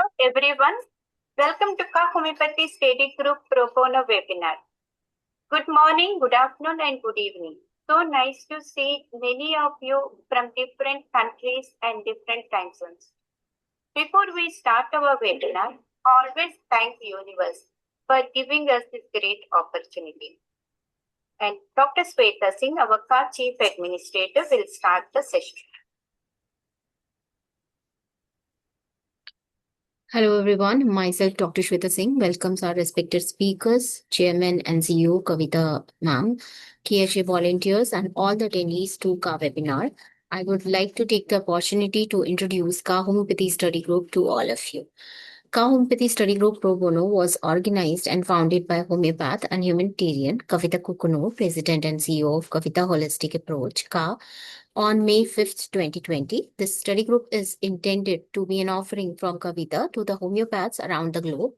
Hello everyone, welcome to KHA Homeopathy Study Group Pro Bono Webinar. Good morning, good afternoon and good evening. So nice to see many of you from different countries and different time zones. Before we start our webinar, always thank the universe for giving us this great opportunity. And Dr. Sweta Singh, our KHA Chief Administrator, will start the session. Hello everyone, myself Dr. Shweta Singh welcomes our respected speakers, Chairman and CEO Kavita Ma'am, KHA volunteers and all the attendees to KHA webinar. I would like to take the opportunity to introduce KHA Homeopathy Study Group to all of you. KHA Homeopathy Study Group Pro Bono was organized and founded by homeopath and humanitarian Kavita Kukuno, President and CEO of Kavita Holistic Approach, KHA, on May 5th, 2020. This study group is intended to be an offering from Kavita to the homeopaths around the globe.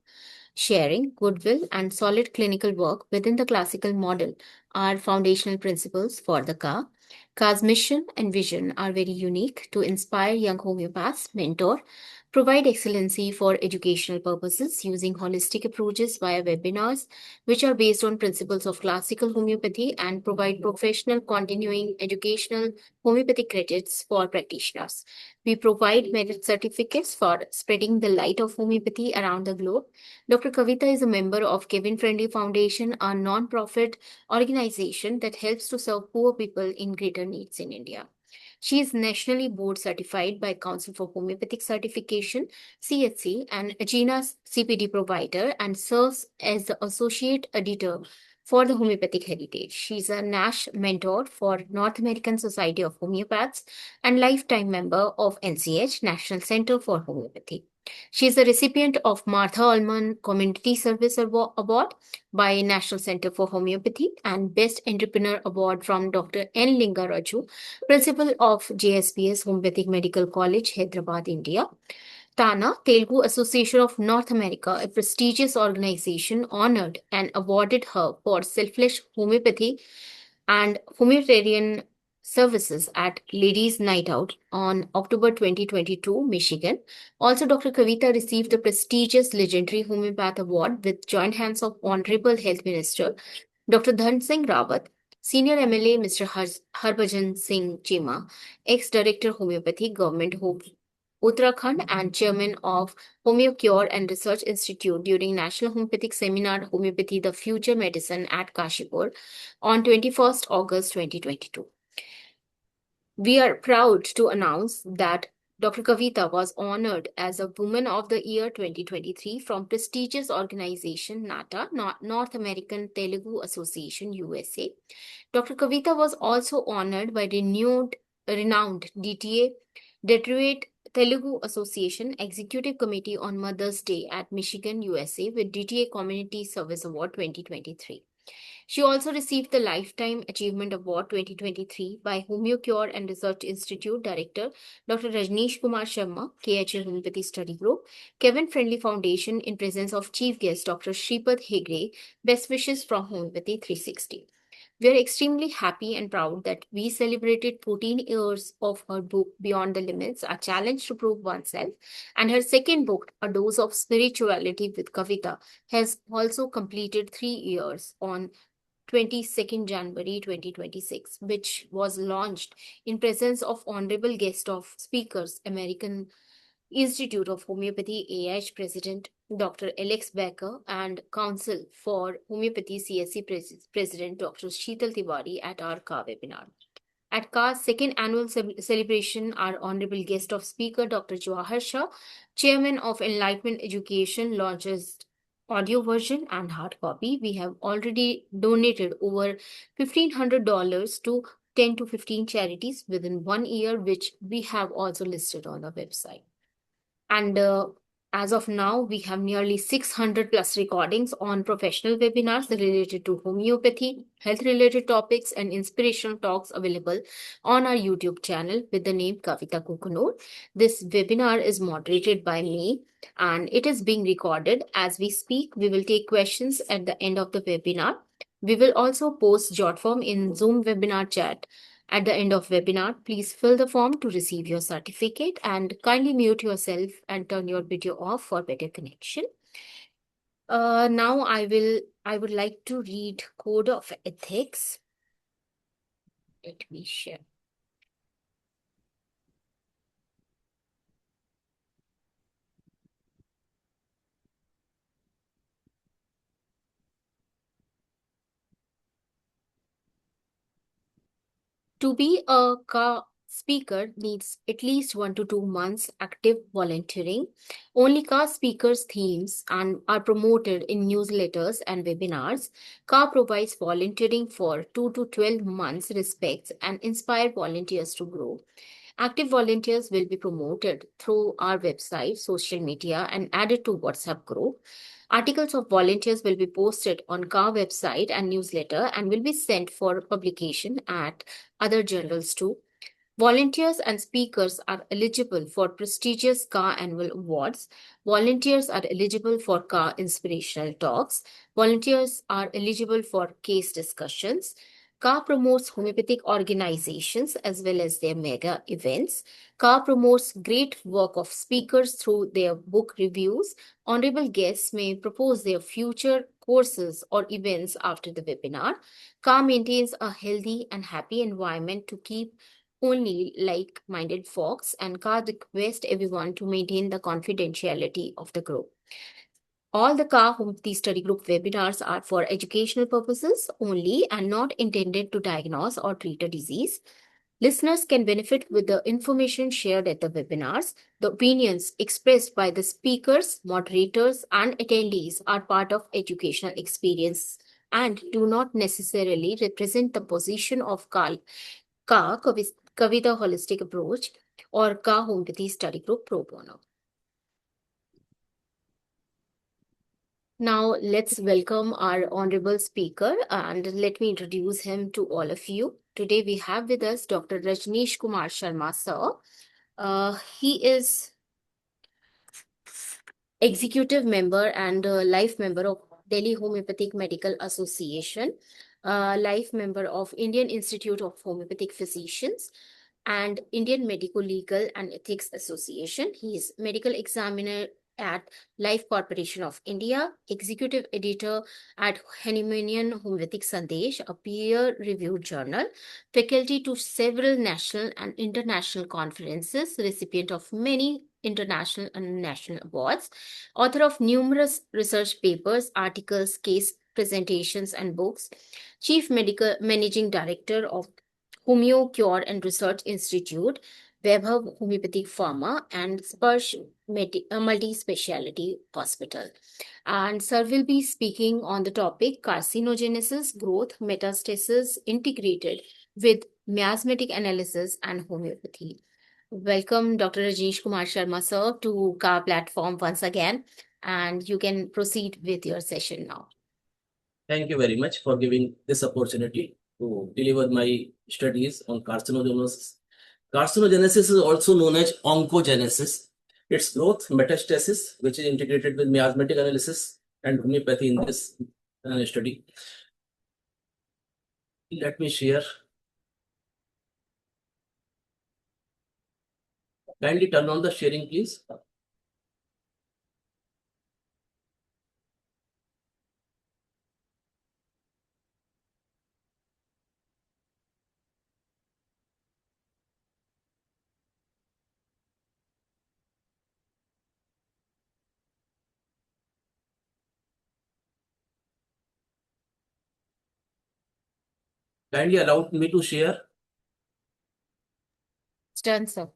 Sharing, goodwill, and solid clinical work within the classical model are foundational principles for the KHA. KHA's mission and vision are very unique to inspire young homeopaths, mentor, provide excellency for educational purposes using holistic approaches via webinars, which are based on principles of classical homeopathy and provide professional continuing educational homeopathic credits for practitioners. We provide merit certificates for spreading the light of homeopathy around the globe. Dr. Kavita is a member of Kevin Friendly Foundation, a non-profit organization that helps to serve poor people in greater needs in India. She is nationally board certified by Council for Homeopathic Certification, CHC, and Agena CPD provider and serves as the associate editor for the Homeopathic Heritage. She's a NASH mentor for North American Society of Homeopaths and lifetime member of NCH, National Center for Homeopathy. She is the recipient of Martha Ullman Community Service Award by National Center for Homeopathy and Best Entrepreneur Award from Dr. N. Lingaraju, Principal of JSPS Homeopathic Medical College, Hyderabad, India. TANA, Telugu Association of North America, a prestigious organization, honored and awarded her for selfless homeopathy and humanitarian services at Ladies Night Out on October 2022, Michigan. Also, Dr. Kavita received the prestigious Legendary Homeopath Award with joint hands of Honorable Health Minister Dr. Dhan Singh Rawat, Senior MLA Mr. Harbhajan Singh Chima, ex-Director Homeopathy, Government Hope Uttarakhand and Chairman of HomeoCure and Research Institute during National Homeopathic Seminar Homeopathy the Future Medicine at Kashipur on 21st August 2022. We are proud to announce that Dr. Kavita was honored as a Woman of the Year 2023 from prestigious organization NATA, North American Telugu Association, USA. Dr. Kavita was also honored by renowned DTA, Detroit Telugu Association Executive Committee on Mother's Day at Michigan, USA with DTA Community Service Award 2023. She also received the Lifetime Achievement Award 2023 by HomeoCure and Research Institute Director Dr. Rajneesh Kumar Sharma, KHA Homeopathy Study Group, Kevin Friendly Foundation in presence of Chief Guest Dr. Shripad Hegde, Best Wishes from Homeopathy 360. We are extremely happy and proud that we celebrated 14 years of her book, Beyond the Limits, A Challenge to Prove Oneself, and her second book, A Dose of Spirituality with Kavita, has also completed 3 years on 22nd January 2026, which was launched in presence of honorable guest of speakers, American Institute of Homeopathy AIH President Dr. Alex Becker and Council for Homeopathy CSC President Dr. Sheetal Tiwari at our KHA webinar. At KHA's second annual celebration, our honorable guest of speaker Dr. Jawahar Shah, Chairman of Enlightenment Education, launches audio version and hard copy. We have already donated over $1,500 to 10 to 15 charities within 1 year, which we have also listed on the website. And as of now, we have nearly 600 plus recordings on professional webinars related to homeopathy, health related topics, and inspirational talks available on our YouTube channel with the name Kavita Kukunur. This webinar is moderated by me and it is being recorded. As we speak, we will take questions at the end of the webinar. We will also post jot form in Zoom webinar chat. At the end of webinar, please fill the form to receive your certificate and kindly mute yourself and turn your video off for better connection. Now I would like to read Code of Ethics. Let me share. To be a CA speaker needs at least 1 to 2 months active volunteering. Only CA speakers' themes and are promoted in newsletters and webinars. CA provides volunteering for 2 to 12 months, respects and inspire volunteers to grow. Active volunteers will be promoted through our website, social media, and added to WhatsApp group. Articles of volunteers will be posted on CA website and newsletter and will be sent for publication at other journals too. Volunteers and speakers are eligible for prestigious CA annual awards. Volunteers are eligible for CA inspirational talks. Volunteers are eligible for case discussions. CA promotes homeopathic organizations as well as their mega events. CA promotes great work of speakers through their book reviews. Honorable guests may propose their future courses or events after the webinar. CA maintains a healthy and happy environment to keep only like-minded folks, and CA request everyone to maintain the confidentiality of the group. All the CA Homeopathy Study Group webinars are for educational purposes only and not intended to diagnose or treat a disease. Listeners can benefit with the information shared at the webinars. The opinions expressed by the speakers, moderators, and attendees are part of educational experience and do not necessarily represent the position of Kavita Holistic Approach or CA Homeopathy Study Group Pro Bono. Now let's welcome our honorable speaker and let me introduce him to all of you. Today we have with us Dr. Rajneesh Kumar Sharma, sir. He is executive member and life member of Delhi Homeopathic Medical Association, life member of Indian Institute of Homeopathic Physicians, and Indian Medical Legal and Ethics Association. He is medical examiner at Life Corporation of India, executive editor at Hahnemanian Homeopathic Sandesh, a peer-reviewed journal, faculty to several national and international conferences, recipient of many international and national awards, author of numerous research papers, articles, case presentations, and books, chief medical managing director of Homeo Cure and Research Institute, Vaibhav Homeopathic Pharma, and Sparsh Multi-Speciality Hospital. And sir will be speaking on the topic carcinogenesis, growth, metastasis integrated with miasmatic analysis and homeopathy. Welcome, Dr. Rajneesh Kumar Sharma, sir, to CA platform once again, and you can proceed with your session now. Thank you very much for giving this opportunity to deliver my studies on carcinogenesis. Carcinogenesis is also known as oncogenesis. Its growth, metastasis, which is integrated with miasmatic analysis and homeopathy in this study. Let me share. Kindly turn on the sharing, please. Kindly allow me to share. It's done, sir.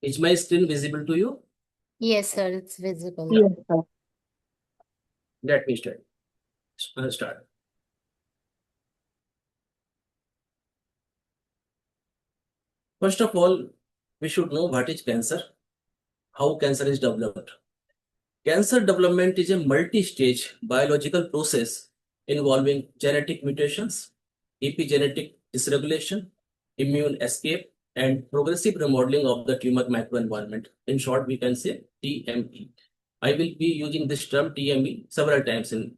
Is my screen visible to you? Yes, sir, it's visible. Yes, sir. Let me start. First of all, we should know what is cancer, how cancer is developed. Cancer development is a multi-stage biological process involving genetic mutations, epigenetic dysregulation, immune escape, and progressive remodeling of the tumor microenvironment. In short, we can say TME. I will be using this term TME several times in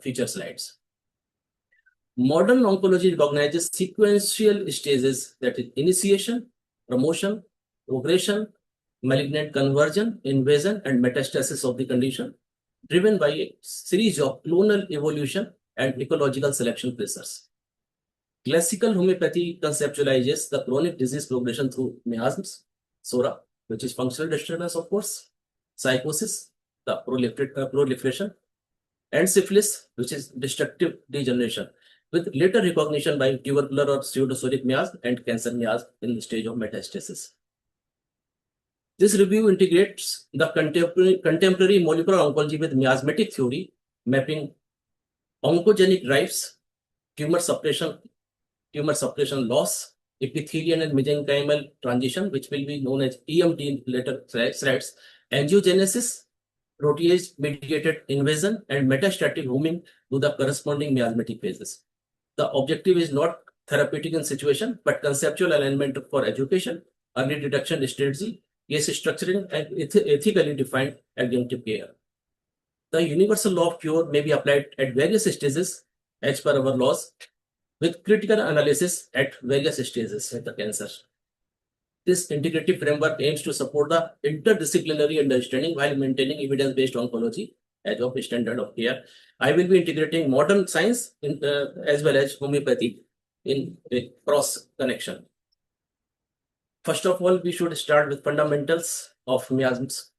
future slides. Modern oncology recognizes sequential stages, that is initiation, promotion, progression, malignant conversion, invasion, and metastasis of the condition, driven by a series of clonal evolution and ecological selection pressures. Classical homeopathy conceptualizes the chronic disease progression through miasms, SORA, which is functional disturbance, of course, psychosis, the proliferation, and syphilis, which is destructive degeneration, with later recognition by tubercular or pseudosoric miasm and cancer miasm in the stage of metastasis. This review integrates the contemporary molecular oncology with miasmatic theory, mapping oncogenic drives, tumor suppression loss, epithelial and mesenchymal transition, which will be known as EMT in later slides, angiogenesis, protease-mediated invasion, and metastatic homing to the corresponding miasmatic phases. The objective is not therapeutic in situation, but conceptual alignment for education, early detection strategy, case structuring, and ethically defined adjunctive care. The universal law of cure may be applied at various stages as per our laws, with critical analysis at various stages of the cancer. This integrative framework aims to support the interdisciplinary understanding while maintaining evidence-based oncology as of standard of care. I will be integrating modern science as well as homeopathy in a cross connection. First of all, we should start with fundamentals of miasms.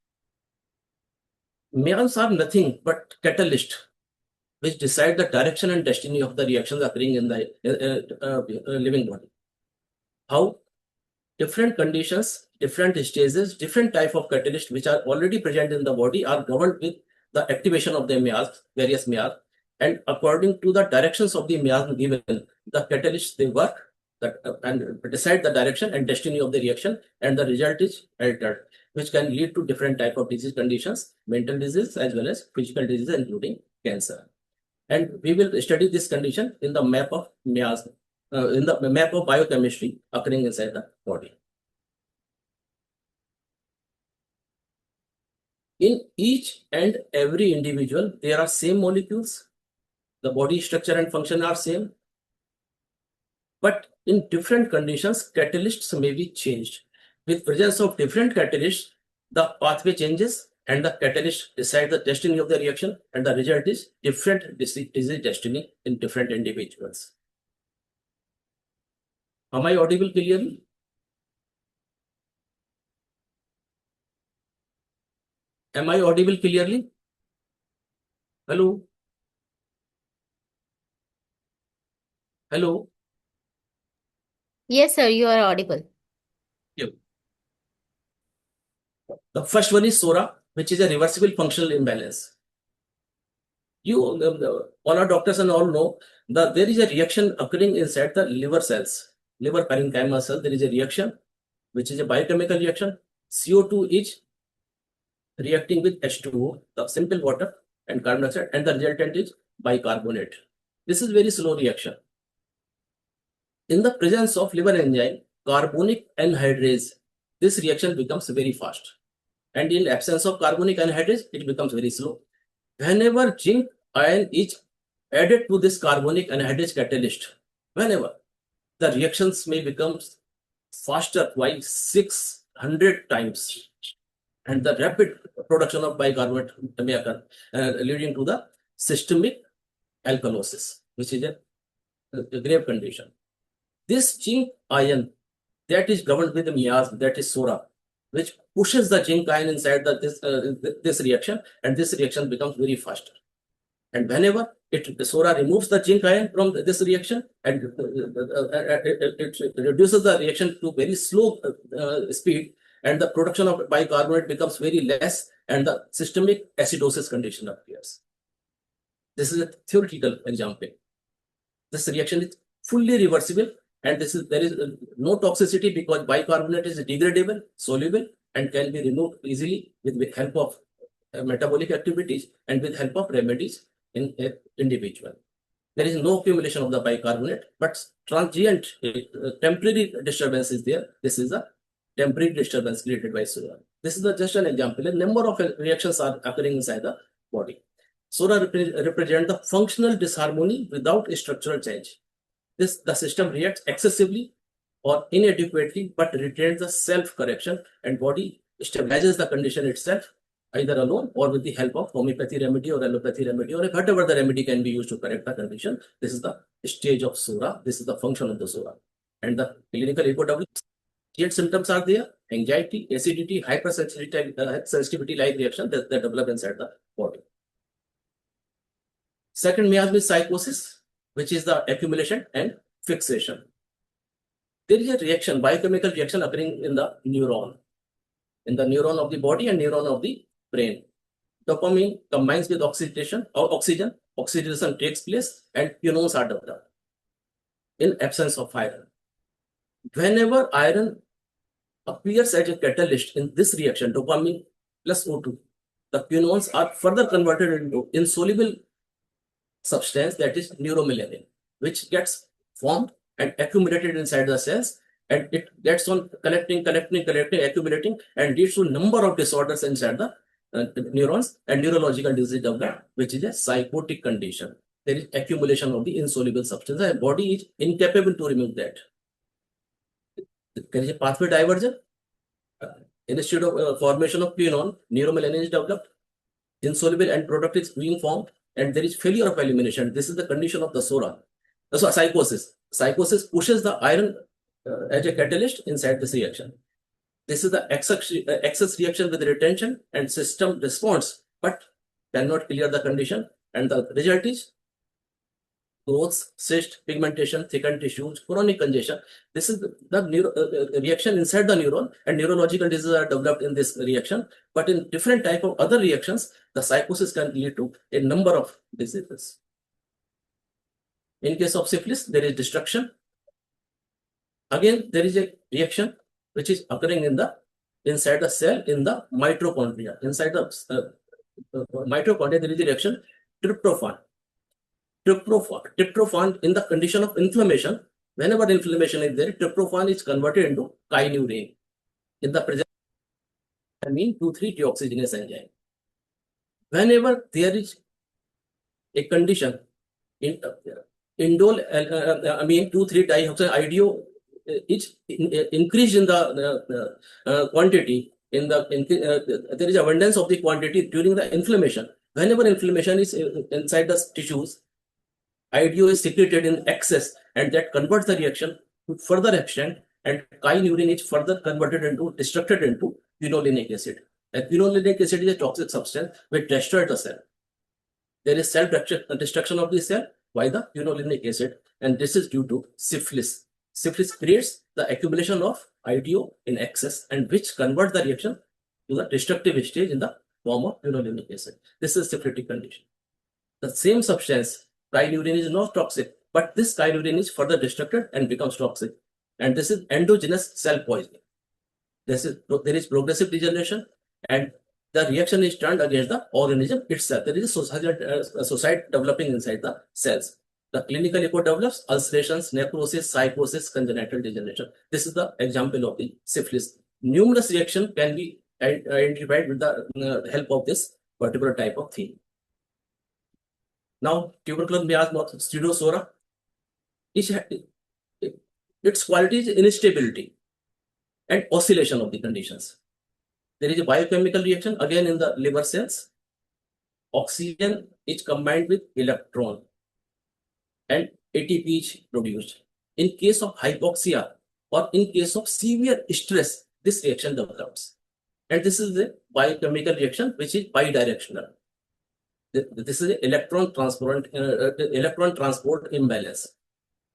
Miasms are nothing but catalysts which decide the direction and destiny of the reactions occurring in the living body. How? Different conditions, different stages, different type of catalysts which are already present in the body are governed with the activation of the miasms, various miasms, and according to the directions of the miasm given, the catalysts they work and decide the direction and destiny of the reaction, and the result is altered, which can lead to different type of disease conditions, mental disease as well as physical disease, including cancer. And we will study this condition in the map of miasm, in the map of biochemistry occurring inside the body. In each and every individual, there are same molecules. The body structure and function are same. But in different conditions, catalysts may be changed. With presence of different catalysts, the pathway changes and the catalyst decide the destiny of the reaction, and the result is different disease destiny in different individuals. Am I audible clearly? Am I audible clearly? Hello? Hello? Yes, sir, you are audible. Yeah. The first one is SORA, which is a reversible functional imbalance. You, all our doctors and all know that there is a reaction occurring inside the liver cells, liver parenchyma cell. There is a reaction, which is a biochemical reaction. CO2 is reacting with H2O, the simple water, and carbon dioxide, and the resultant is bicarbonate. This is very slow reaction. In the presence of liver enzyme, carbonic anhydrase, this reaction becomes very fast. And in absence of carbonic anhydrase, it becomes very slow. Whenever zinc ion is added to this carbonic anhydrase catalyst, whenever, the reactions may become faster by 600 times. And the rapid production of bicarbonate may occur, leading to the systemic alkalosis, which is a grave condition. This zinc ion that is governed with the miasm, that is SORA, which pushes the zinc ion inside this reaction, and this reaction becomes very faster. And whenever the SORA removes the zinc ion from this reaction, and it reduces the reaction to very slow speed, and the production of bicarbonate becomes very less, and the systemic acidosis condition appears. This is a theoretical example. This reaction is fully reversible, and there is no toxicity because bicarbonate is degradable, soluble, and can be removed easily with help of metabolic activities and with help of remedies in an individual. There is no accumulation of the bicarbonate, but transient, temporary disturbance is there. This is a temporary disturbance created by soda. This is just an example. A number of reactions are occurring inside the body. Soda represents the functional disharmony without structural change. The system reacts excessively or inadequately, but retains the self-correction, and body stabilizes the condition itself, either alone or with the help of homeopathy remedy or allopathy remedy, or whatever the remedy can be used to correct the condition. This is the stage of Sura. This is the function of the Sura. And the clinical echo develops. Symptoms are there: anxiety, acidity, hypersensitivity-like reaction that develop inside the body. Second miasm is psychosis, which is the accumulation and fixation. There is a reaction, biochemical reaction occurring in the neuron of the body and neuron of the brain. Dopamine combines with oxidation, oxidation takes place, and quinones are developed in absence of iron. Whenever iron appears as a catalyst in this reaction, dopamine plus O2, the quinones are further converted into insoluble substance, that is neuromelanin, which gets formed and accumulated inside the cells, and it gets on collecting, accumulating, and leads to a number of disorders inside the neurons and neurological disease develop, which is a psychotic condition. There is accumulation of the insoluble substance. The body is incapable to remove that. There is a pathway diversion. Instead of formation of quinone, neuromelanin is developed, insoluble end product is being formed, and there is failure of elimination. This is the condition of the Sora. So psychosis. Psychosis pushes the iron as a catalyst inside this reaction. This is the excess reaction with retention, and system responds but cannot clear the condition, and the result is growth, cyst, pigmentation, thickened tissues, chronic congestion. This is the reaction inside the neuron, and neurological diseases are developed in this reaction. But in different type of other reactions, the psychosis can lead to a number of diseases. In case of syphilis, there is destruction. Again, there is a reaction which is occurring inside the cell in the mitochondria. Inside the mitochondria, there is a reaction, tryptophan. Tryptophan in the condition of inflammation, whenever inflammation is there, tryptophan is converted into kynurenine in the presence of 2,3-deoxygenase enzyme. Whenever there is a condition, indole 2,3-dioxyideo is increased in the quantity. There is abundance of the quantity during the inflammation. Whenever inflammation is inside the tissues, IDO is secreted in excess, and that converts the reaction to further extent, and kynurenine is further destructed into quinolinic acid. And quinolinic acid is a toxic substance which destroys the cell. There is self-destruction of the cell by the quinolinic acid, and this is due to syphilis. Syphilis creates the accumulation of IDO in excess, and which converts the reaction to the destructive stage in the form of quinolinic acid. This is syphilitic condition. The same substance, kynurenine, is not toxic, but this kynurenine is further destructed and becomes toxic, and this is endogenous cell poisoning. There is progressive degeneration, and the reaction is turned against the organism itself. There is a society developing inside the cells. The clinical echo develops ulcerations, necrosis, psychosis, congenital degeneration. This is the example of the syphilis. Numerous reactions can be identified with the help of this particular type of theme. Now, tubercular miasma of pseudosora, its quality is instability and oscillation of the conditions. There is a biochemical reaction again in the liver cells. Oxygen is combined with electron, and ATP is produced. In case of hypoxia or in case of severe stress, this reaction develops. And this is the biochemical reaction which is bidirectional. This is electron transport imbalance.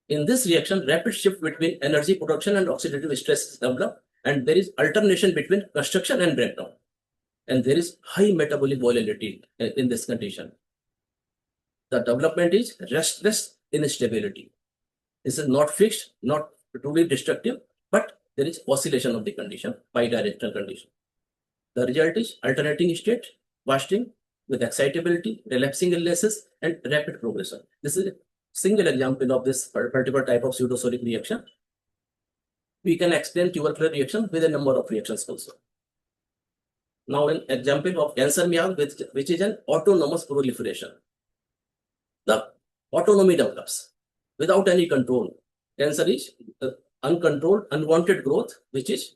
In this reaction, rapid shift between energy production and oxidative stress is developed, and there is alternation between construction and breakdown. And there is high metabolic volatility in this condition. The development is restless instability. This is not fixed, not truly destructive, but there is oscillation of the condition, bidirectional condition. The result is alternating state, bursting with excitability, relapsing illnesses, and rapid progression. This is a single example of this particular type of pseudosoric reaction. We can explain tubercular reaction with a number of reactions also. Now, an example of cancer miasm, which is an autonomous proliferation. The autonomy develops without any control. Cancer is uncontrolled, unwanted growth, which is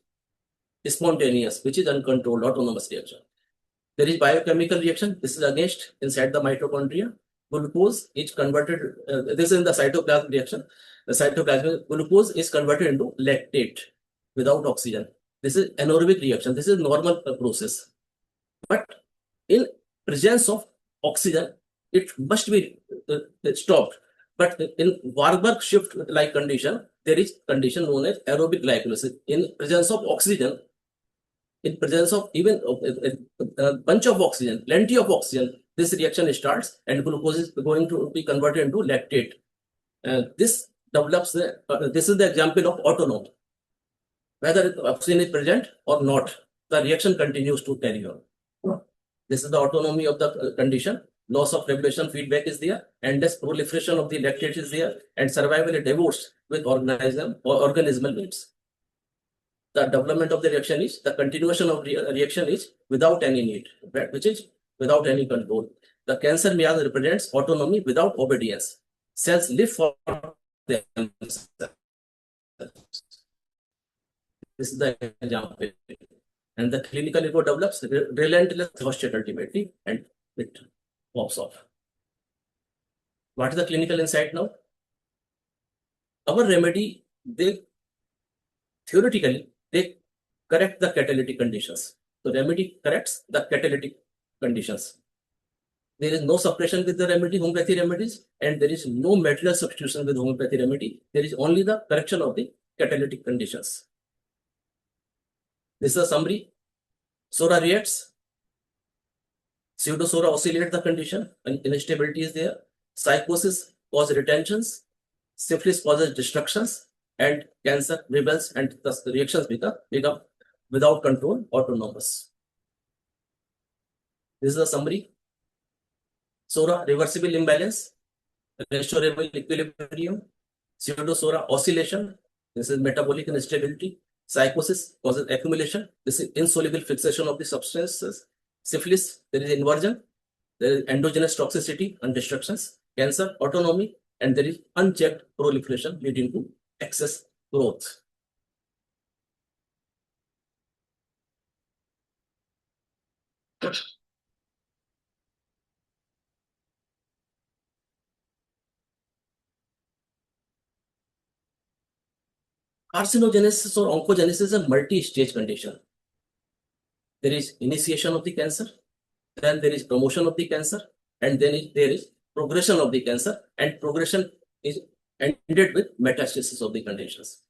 spontaneous, which is uncontrolled, autonomous reaction. There is biochemical reaction. This is against inside the mitochondria. Glucose is converted, this is in the cytoplasm reaction. The cytoplasmic glucose is converted into lactate without oxygen. This is anaerobic reaction. This is normal process. But in presence of oxygen, it must be stopped. But in Warburg shift like condition, there is condition known as aerobic glycolysis. In presence of oxygen, in presence of even a bunch of oxygen, plenty of oxygen, this reaction starts and glucose is going to be converted into lactate. This develops, this is the example of autonomy. Whether oxygen is present or not, the reaction continues to carry on. This is the autonomy of the condition. Loss of regulation feedback is there, and this proliferation of the lactate is there, and survival is divorced with organismal needs. The development of the reaction is, the continuation of the reaction is without any need, which is without any control. The cancer miasm represents autonomy without obedience. Cells live for themselves. This is the example. And the clinical ego develops relentless exhaustion ultimately, and it pops off. What is the clinical insight now? Our remedy, theoretically, they correct the catalytic conditions. The remedy corrects the catalytic conditions. There is no suppression with the remedy, homeopathy remedies, and there is no material substitution with homeopathy remedy. There is only the correction of the catalytic conditions. This is a summary. Sora reacts. Pseudosora oscillate the condition, and instability is there. Psychosis causes retentions. Syphilis causes destructions, and cancer rebels, and thus the reactions become without control, autonomous. This is a summary. Sora, reversible imbalance, restorable equilibrium. Pseudosora, oscillation. This is metabolic instability. Psychosis causes accumulation. This is insoluble fixation of the substances. Syphilis, there is inversion. There is endogenous toxicity and destructions. Cancer, autonomy, and there is unchecked proliferation leading to excess growth. Carcinogenesis or oncogenesis is a multi-stage condition. There is initiation of the cancer, then there is promotion of the cancer, and then there is progression of the cancer, and progression is ended with metastasis of the conditions.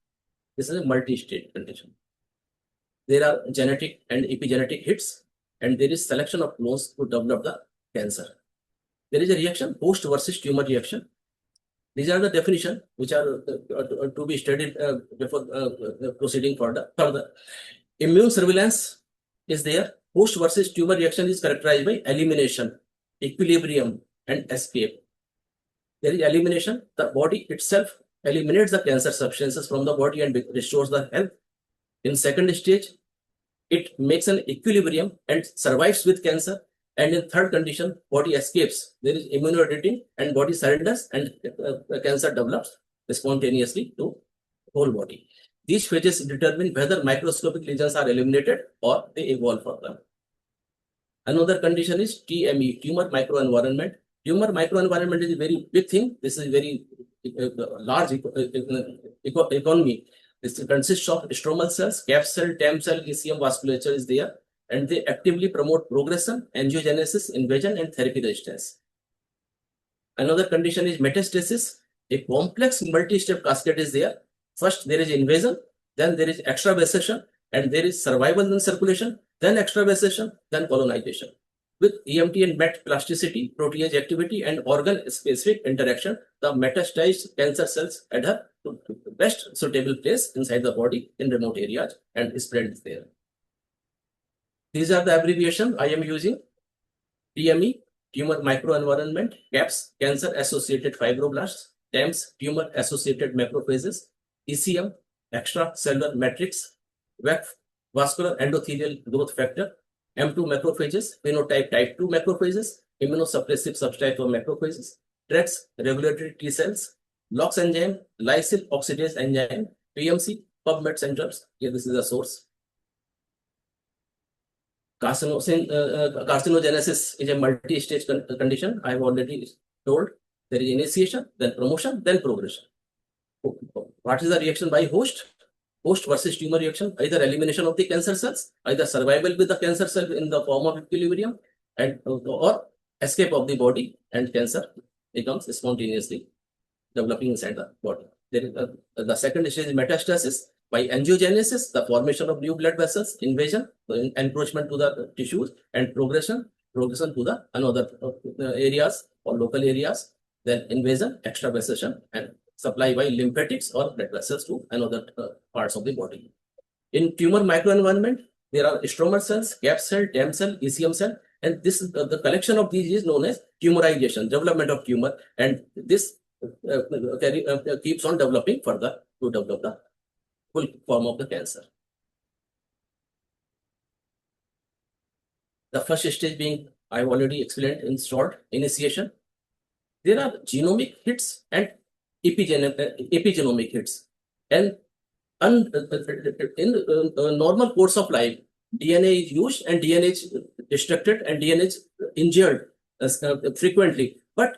This is a multi-stage condition. There are genetic and epigenetic hits, and there is selection of clones to develop the cancer. There is a reaction, host versus tumor reaction. These are the definitions which are to be studied before proceeding further. Immune surveillance is there. Host versus tumor reaction is characterized by elimination, equilibrium, and escape. There is elimination. The body itself eliminates the cancer substances from the body and restores the health. In second stage, it makes an equilibrium and survives with cancer. And in third condition, body escapes. There is immunoediting and body surrenders, and cancer develops spontaneously to whole body. These phases determine whether microscopic lesions are eliminated or they evolve further. Another condition is TME, tumor microenvironment. Tumor microenvironment is a very big thing. This is a very large economy. This consists of stromal cells, cap cell, TAM cell, ECM vasculature is there, and they actively promote progression, angiogenesis, invasion, and therapy resistance. Another condition is metastasis. A complex multi-step cascade is there. First, there is invasion, then there is extravasation, and there is survival in circulation, then extravasation, then colonization. With EMT and MET plasticity, protease activity, and organ-specific interaction, the metastasized cancer cells adhere to the best suitable place inside the body in remote areas and spread there. These are the abbreviation I am using. TME, tumor microenvironment, CAPS, cancer-associated fibroblasts, TAMS, tumor-associated macrophages, ECM, extracellular matrix, VAC, vascular endothelial growth factor, M2 macrophages, phenotype type 2 macrophages, immunosuppressive subtype of macrophages, TREX, regulatory T cells, LOX enzyme, lysyl oxidase enzyme, PMC, PubMed centers. Here, this is the source. Carcinogenesis is a multi-stage condition. I have already told. There is initiation, then promotion, then progression. What is the reaction by host? Host versus tumor reaction, either elimination of the cancer cells, either survival with the cancer cell in the form of equilibrium, and or escape of the body, and cancer becomes spontaneously developing inside the body. There is the second stage is metastasis. By angiogenesis, the formation of new blood vessels, invasion, encroachment to the tissues, and progression to the another areas or local areas, then invasion, extravasation, and supply by lymphatics or blood vessels to another parts of the body. In tumor microenvironment, there are stromal cells, CAP cell, TAM cell, ECM cell, and this the collection of these is known as tumorization, development of tumor, and this keeps on developing further to develop the full form of the cancer. The first stage being, I've already explained in short, initiation. There are genomic hits and epigenomic hits. And in normal course of life, DNA is used and DNA is destructed and DNA is injured frequently. But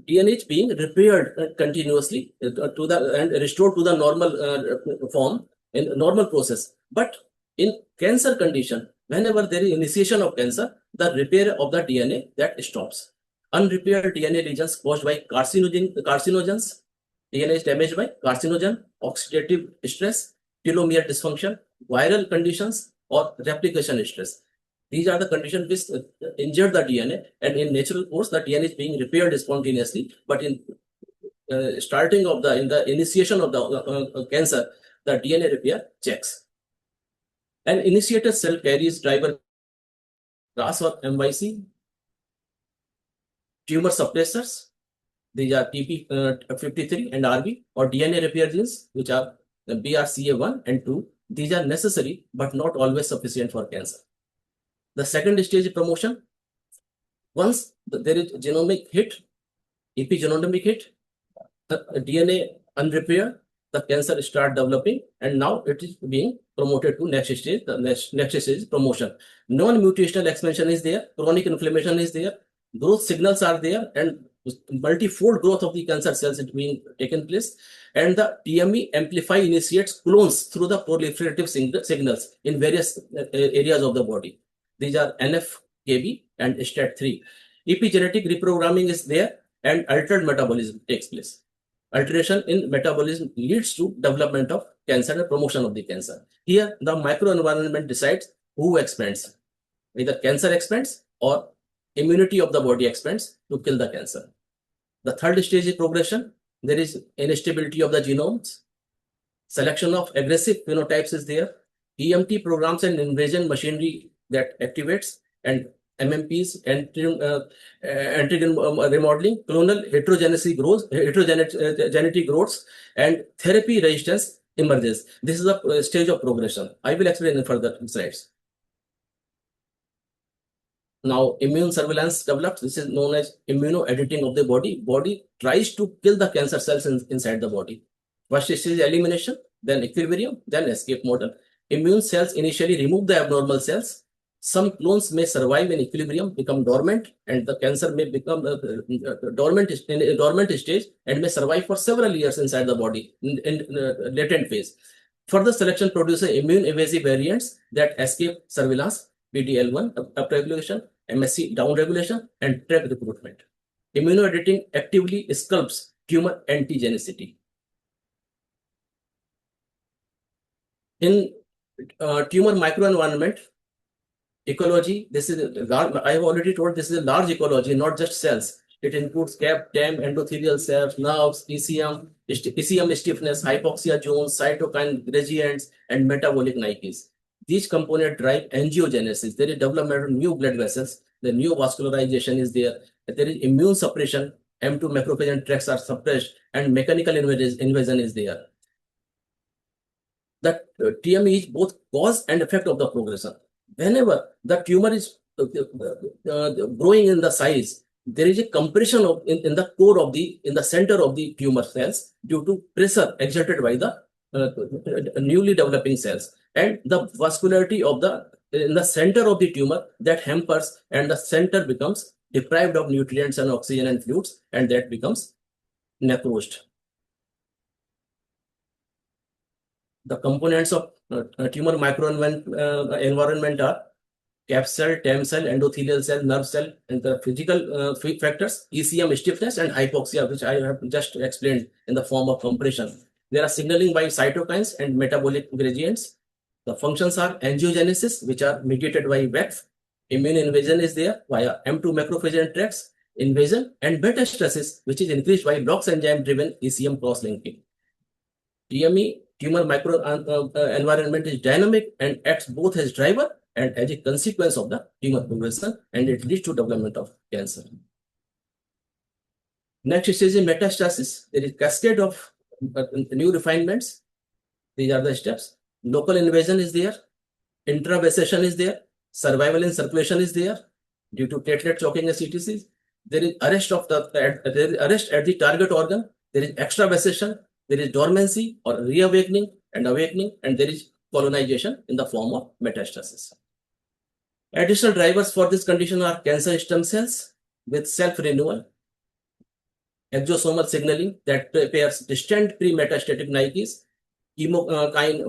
DNA is being repaired continuously to the and restored to the normal form in normal process. But in cancer condition, whenever there is initiation of cancer, the repair of the DNA that stops. Unrepaired DNA lesions caused by carcinogens, DNA is damaged by carcinogen, oxidative stress, telomere dysfunction, viral conditions, or replication stress. These are the conditions which injure the DNA, and in natural course, the DNA is being repaired spontaneously. But in starting of in the initiation of the cancer, the DNA repair checks. An initiated cell carries driver RAS or MYC, tumor suppressors. These are TP53 and RB, or DNA repair genes, which are the BRCA1 and 2. These are necessary but not always sufficient for cancer. The second stage is promotion. Once there is genomic hit, epigenomic hit, the DNA unrepaired, the cancer start developing, and now it is being promoted to next stage. The next stage is promotion. Non-mutational expansion is there, chronic inflammation is there, growth signals are there, and multifold growth of the cancer cells is being taken place, and the TME amplify initiates clones through the proliferative signals in various areas of the body. These are NF, KB, and STAT3. Epigenetic reprogramming is there, and altered metabolism takes place. Alteration in metabolism leads to development of cancer and promotion of the cancer. Here, the microenvironment decides who expands. Either cancer expands or immunity of the body expands to kill the cancer. The third stage is progression. There is instability of the genomes. Selection of aggressive phenotypes is there. EMT programs and invasion machinery that activates, and MMPs, antigen remodeling, clonal heterogeneity grows, and therapy resistance emerges. This is a stage of progression. I will explain in further slides. Now, immune surveillance develops. This is known as immunoediting of the body. Body tries to kill the cancer cells inside the body. First stage is elimination, then equilibrium, then escape model. Immune cells initially remove the abnormal cells. Some clones may survive in equilibrium, become dormant, and the cancer may become dormant in a dormant stage and may survive for several years inside the body in latent phase. Further selection produces immune evasive variants that escape surveillance, PD-L1 upregulation, MSC downregulation, and TREG recruitment. Immunoediting actively sculpts tumor antigenicity. In Tumor microenvironment, ecology. This is I have already told this is a large ecology, not just cells. It includes cap, TEM, endothelial cells, nerves, ECM stiffness, hypoxia zones, cytokine gradients, and metabolic Nikes. These components drive angiogenesis. There is development of new blood vessels. The new vascularization is there. There is immune suppression. M2 macrophage and tracts are suppressed, and mechanical invasion is there. That TME is both cause and effect of the progression. Whenever the tumor is growing in the size, there is a compression in the core of in the center of the tumor cells due to pressure exerted by the newly developing cells, and the vascularity of in the center of the tumor that hampers, and the center becomes deprived of nutrients and oxygen and fluids, and that becomes necrosed. The components of tumor microenvironment are cap cell, TEM cell, endothelial cell, nerve cell, and the physical factors, ECM stiffness and hypoxia, which I have just explained in the form of compression. There are signaling by cytokines and metabolic gradients. The functions are angiogenesis, which are mediated by VEX. Immune invasion is there via M2 macrophage and tracts, invasion, and metastasis, which is increased by LOX enzyme-driven ECM cross-linking. TME, tumor microenvironment, is dynamic and acts both as driver and as a consequence of the tumor progression, and it leads to development of cancer. Next stage is metastasis. There is cascade of new refinements. These are the steps. Local invasion is there. Intravasation is there. Survival in circulation is there due to platelet choking and CTCs. There is arrest at the target organ. There is extravasation. There is dormancy or reawakening and awakening, and there is colonization in the form of metastasis. Additional drivers for this condition are cancer stem cells with self-renewal, exosomal signaling that pairs distant pre-metastatic Nikes, chemokine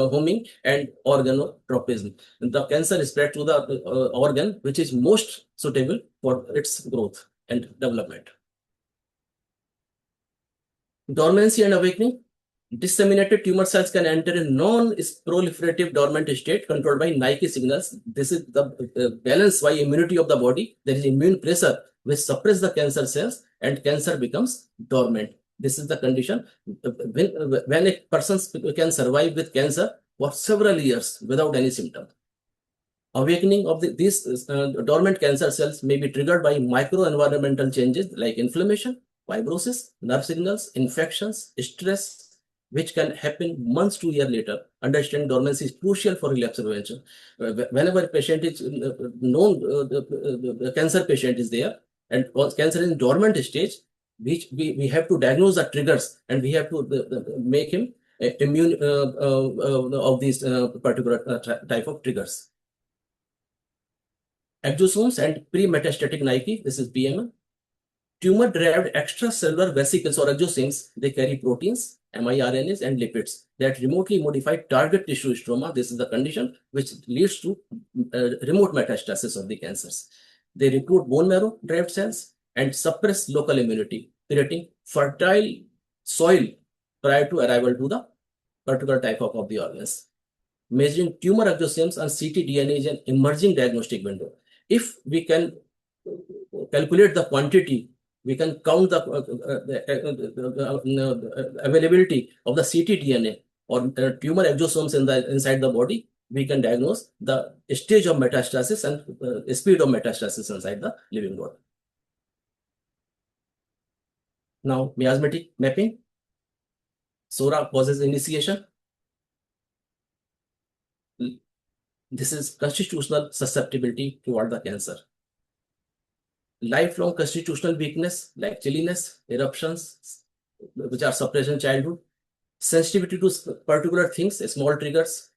homing, and organotropism. The cancer is spread to the organ which is most suitable for its growth and development. Dormancy and awakening. Disseminated tumor cells can enter a non-proliferative dormant state controlled by Nike signals. This is the balance by immunity of the body. There is immune pressure which suppresses the cancer cells, and cancer becomes dormant. This is the condition when a person can survive with cancer for several years without any symptom. Awakening of these dormant cancer cells may be triggered by microenvironmental changes like inflammation, fibrosis, nerve signals, infections, stress, which can happen months to years later. Understanding dormancy is crucial for relapse prevention. Whenever a patient is known, the cancer patient is there, and cancer is in dormant stage, which we have to diagnose the triggers, and we have to make him immune of these particular type of triggers. Exosomes and pre-metastatic Nike, this is PMN. Tumor-derived extracellular vesicles or exosomes, they carry proteins, miRNAs, and lipids that remotely modify target tissue stroma. This is the condition which leads to remote metastasis of the cancers. They recruit bone marrow-derived cells and suppress local immunity, creating fertile soil prior to arrival to the particular type of the organs. Measuring tumor exosomes and ctDNA is an emerging diagnostic window. If we can calculate the quantity, we can count the availability of the ctDNA or tumor exosomes inside the body, we can diagnose the stage of metastasis and speed of metastasis inside the living body. Now, miasmatic mapping. SORA causes initiation. This is constitutional susceptibility toward the cancer. Lifelong constitutional weakness like chilliness, eruptions, which are suppressed in childhood. Sensitivity to particular things, small triggers,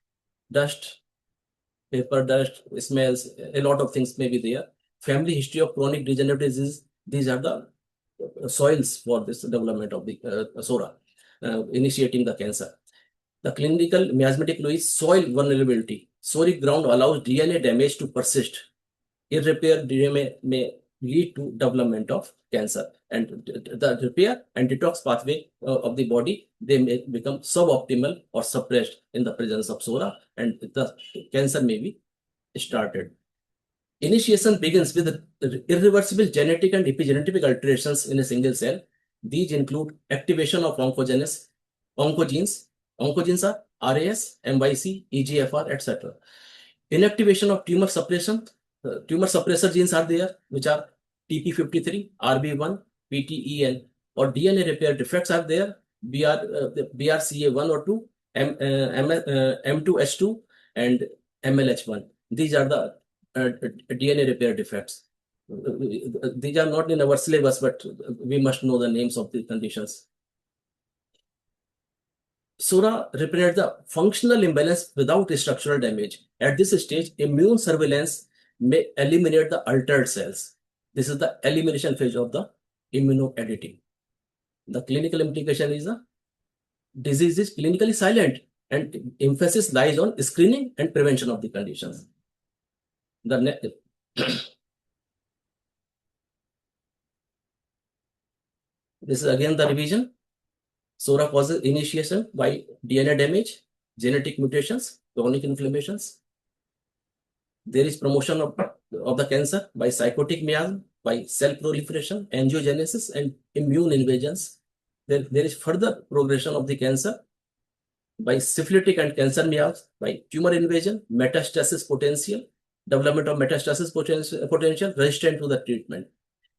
dust, paper dust, smells, a lot of things may be there. Family history of chronic degenerative disease, these are the soils for this development of the SORA, initiating the cancer. The clinical miasmatic fluid soil vulnerability. Soric ground allows DNA damage to persist. Irreparable DNA may lead to development of cancer. And the repair and detox pathway of the body, they may become suboptimal or suppressed in the presence of SORA, and the cancer may be started. Initiation begins with irreversible genetic and epigenetic alterations in a single cell. These include activation of oncogenes. Oncogenes are RAS, MYC, EGFR, etc. Inactivation of tumor suppression. Tumor suppressor genes are there, which are TP53, RB1, PTEN, or DNA repair defects are there, BRCA1 or 2, M2H2, and MLH1. These are the DNA repair defects. These are not in our syllabus, but we must know the names of the conditions. SORA represents the functional imbalance without structural damage. At this stage, immune surveillance may eliminate the altered cells. This is the elimination phase of the immunoediting. The clinical implication is the disease is clinically silent, and emphasis lies on screening and prevention of the conditions. This is again the revision. SORA causes initiation by DNA damage, genetic mutations, chronic inflammations. There is promotion of the cancer by cytotic miasm, by cell proliferation, angiogenesis, and immune invasions. There is further progression of the cancer by syphilitic and cancer miasms, by tumor invasion, metastasis potential, development of metastasis potential resistant to the treatment.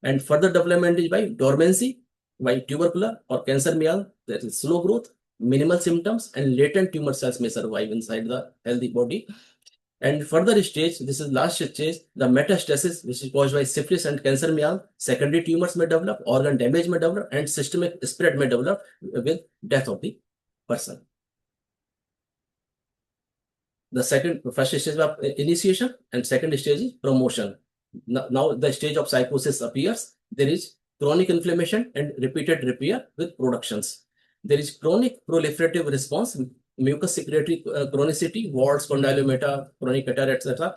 And further development is by dormancy, by tubercular or cancer miasm. There is slow growth, minimal symptoms, and latent tumor cells may survive inside the healthy body. And further stage, this is last stage, the metastasis, which is caused by syphilis and cancer miasm. Secondary tumors may develop, organ damage may develop, and systemic spread may develop with death of the person. The first stage of initiation, and second stage is promotion. Now the stage of psychosis appears. There is chronic inflammation and repeated repair with productions. There is chronic proliferative response, mucus secretory chronicity, warts, condylomata, chronic cataracts, etc.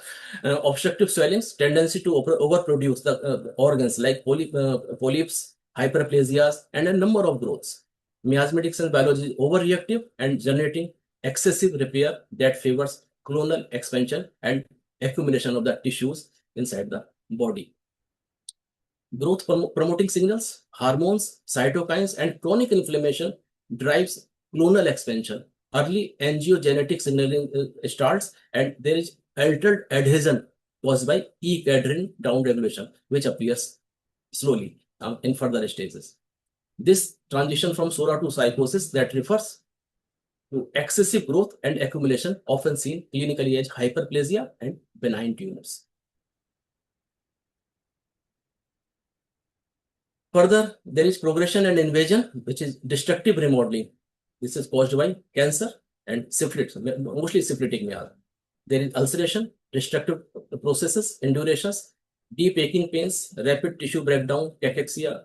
Obstructive swellings, tendency to overproduce the organs like polyps, hyperplasias, and a number of growths. Miasmatic cell biology is overreactive and generating excessive repair that favors clonal expansion and accumulation of the tissues inside the body. Growth promoting signals, hormones, cytokines, and chronic inflammation drives clonal expansion. Early angiogenetic signaling starts, and there is altered adhesion caused by E-cadherin downregulation, which appears slowly in further stages. This transition from SORA to psychosis that refers to excessive growth and accumulation, often seen clinically as hyperplasia and benign tumors. Further, there is progression and invasion, which is destructive remodeling. This is caused by cancer and syphilis, mostly syphilitic miasm. There is ulceration, destructive processes, indurations, deep aching pains, rapid tissue breakdown, cachexia.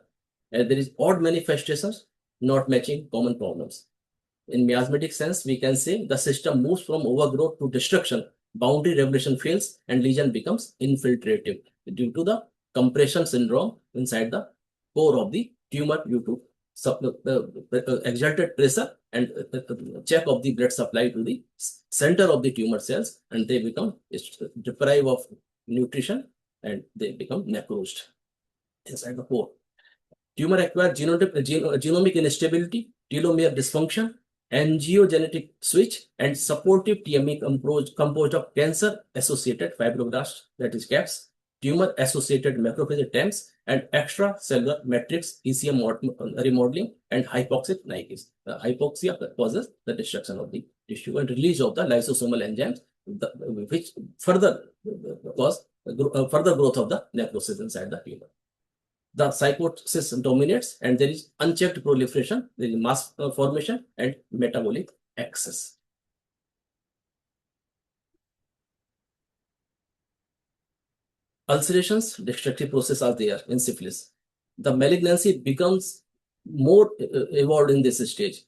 There is odd manifestations not matching common problems. In miasmatic sense, we can say the system moves from overgrowth to destruction. Boundary regulation fails and lesion becomes infiltrative due to the compression syndrome inside the core of the tumor due to exerted pressure and check of the blood supply to the center of the tumor cells, and they become deprived of nutrition and they become necrosed inside the core. Tumor acquires genomic instability, telomere dysfunction, angiogenetic switch, and supportive TME composed of cancer-associated fibroblasts, that is CAFs, tumor-associated macrophage TAMs, and extracellular matrix ECM remodeling, and hypoxic nikes. Hypoxia causes the destruction of the tissue and release of the lysosomal enzymes, which further cause further growth of the necrosis inside the tumor. The psychosis dominates, and there is unchecked proliferation, there is mass formation, and metabolic excess. Ulcerations, destructive process are there in syphilis. The malignancy becomes more evolved in this stage.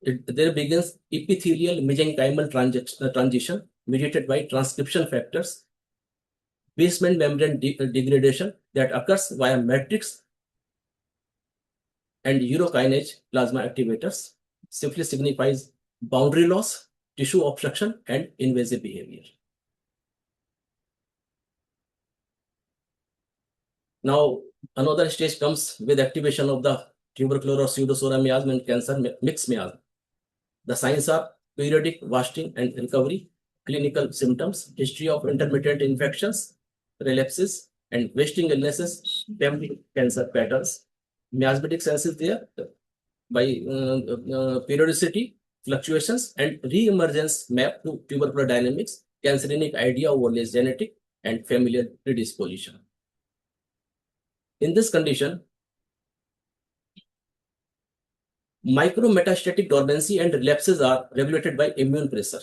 There begins epithelial mesenchymal transition mediated by transcription factors, basement membrane degradation that occurs via matrix and urokinase plasma activators simply signifies boundary loss, tissue obstruction, and invasive behavior. Now, another stage comes with activation of the tubercular or pseudoxanthoma miasm and cancer mixed miasm. The signs are periodic wasting and recovery, clinical symptoms, history of intermittent infections, relapses, and wasting illnesses, family cancer patterns. Miasmatic sense is there by periodicity, fluctuations, and re-emergence map to tubercular dynamics, cancerinic idea of only genetic and familial predisposition. In this condition, micrometastatic dormancy and relapses are regulated by immune pressure,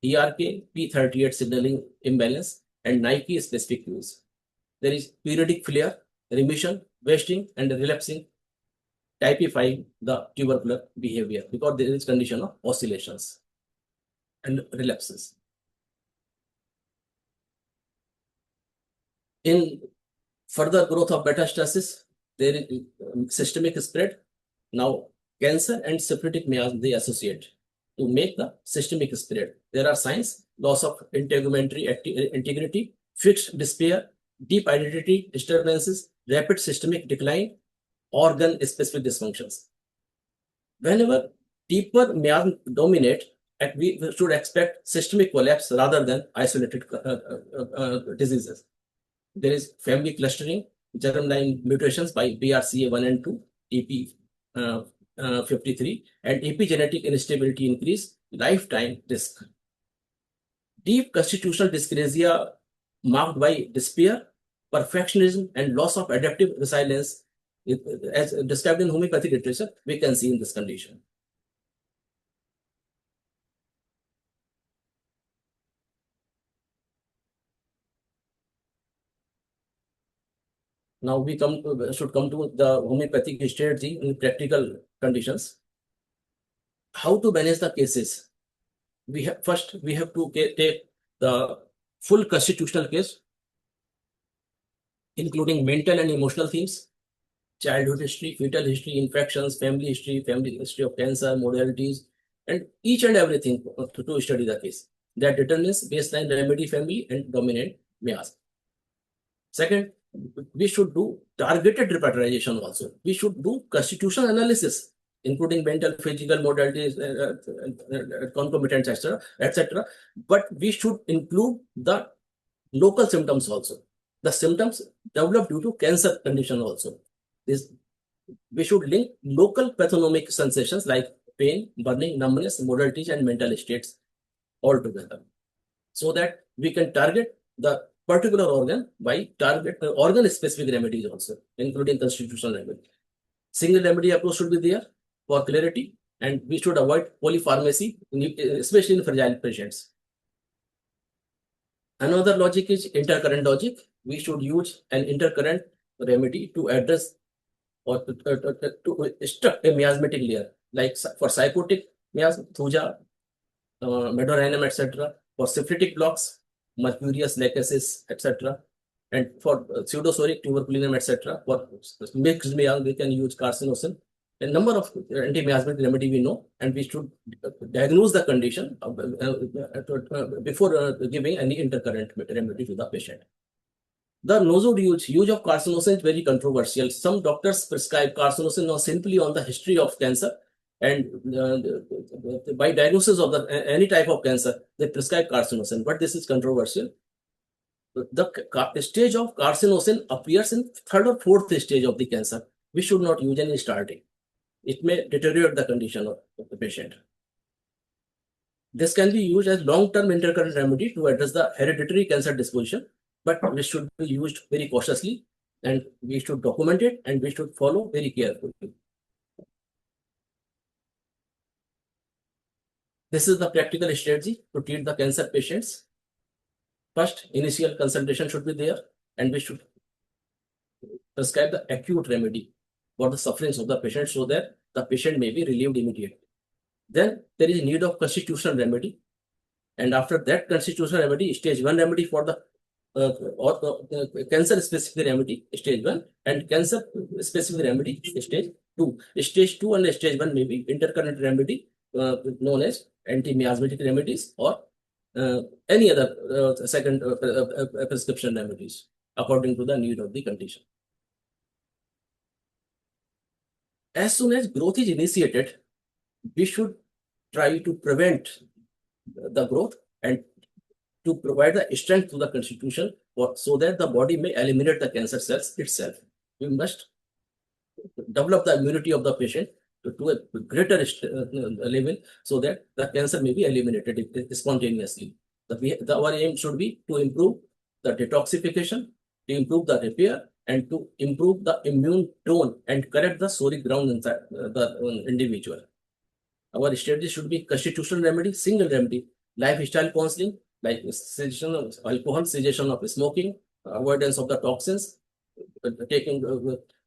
ERK, P38 signaling imbalance, and Nike specific cues. There is periodic flare, remission, wasting, and relapsing, typifying the tubercular behavior because there is condition of oscillations and relapses. In further growth of metastasis, there is systemic spread. Now, cancer and syphilitic miasm they associate to make the systemic spread. There are signs: loss of integumentary integrity, fixed despair, deep identity disturbances, rapid systemic decline, organ-specific dysfunctions. Whenever deeper miasm dominate, we should expect systemic collapse rather than isolated diseases. There is family clustering, germline mutations by BRCA1 and 2, EP53, and epigenetic instability increase, lifetime risk. Deep constitutional dyscrasia marked by despair, perfectionism, and loss of adaptive resilience, as described in homeopathic literature, we can see in this condition. Now we should come to the homeopathic strategy in practical conditions. How to manage the cases? First we have to take the full constitutional case, including mental and emotional themes, childhood history, fetal history, infections, family history of cancer, modalities, and each and everything to study the case. That determines baseline remedy, family, and dominant miasm. Second, we should do targeted repertorization also. We should do constitutional analysis, including mental, physical modalities, concomitants, etc. But we should include the local symptoms also. The symptoms developed due to cancer condition also. We should link local pathognomic sensations like pain, burning, numbness, modalities, and mental states all together, so that we can target the particular organ by organ-specific remedies also, including constitutional remedy. Single remedy approach should be there for clarity, and we should avoid polypharmacy, especially in fragile patients. Another logic is intercurrent logic. We should use an intercurrent remedy to address or to struck a miasmatic layer, like for psychotic miasm, thuja, medorinum, etc. For syphilitic blocks, mercurius, lachesis, etc. And for pseudosoric tuberculinum, etc. For mixed miasm, we can use carcinosin. A number of anti-miasmatic remedy we know, and we should diagnose the condition before giving any intercurrent remedy to the patient. The nosode use of carcinosin is very controversial. Some doctors prescribe carcinosin now simply on the history of cancer, and by diagnosis of any type of cancer, they prescribe carcinosin. But this is controversial. The stage of carcinosin appears in third or fourth stage of the cancer. We should not use any starting. It may deteriorate the condition of the patient. This can be used as long-term intercurrent remedy to address the hereditary cancer disposition, but it should be used very cautiously, and we should document it, and we should follow very carefully. This is the practical strategy to treat the cancer patients. First, initial consultation should be there, and we should prescribe the acute remedy for the sufferings of the patient so that the patient may be relieved immediately. Then there is need of constitutional remedy, and after that constitutional remedy, stage 1 remedy for the cancer specific remedy stage 1 and cancer specific remedy stage 2. Stage 2 and stage 1 may be intercurrent remedy known as anti-miasmatic remedies or any other second prescription remedies according to the need of the condition. As soon as growth is initiated, we should try to prevent the growth and to provide the strength to the constitution so that the body may eliminate the cancer cells itself. We must develop the immunity of the patient to a greater level so that the cancer may be eliminated spontaneously. Our aim should be to improve the detoxification, to improve the repair, and to improve the immune tone and correct the soric ground inside the individual. Our strategy should be constitutional remedy, single remedy, lifestyle counseling, like cessation of alcohol, cessation of smoking, avoidance of the toxins, taking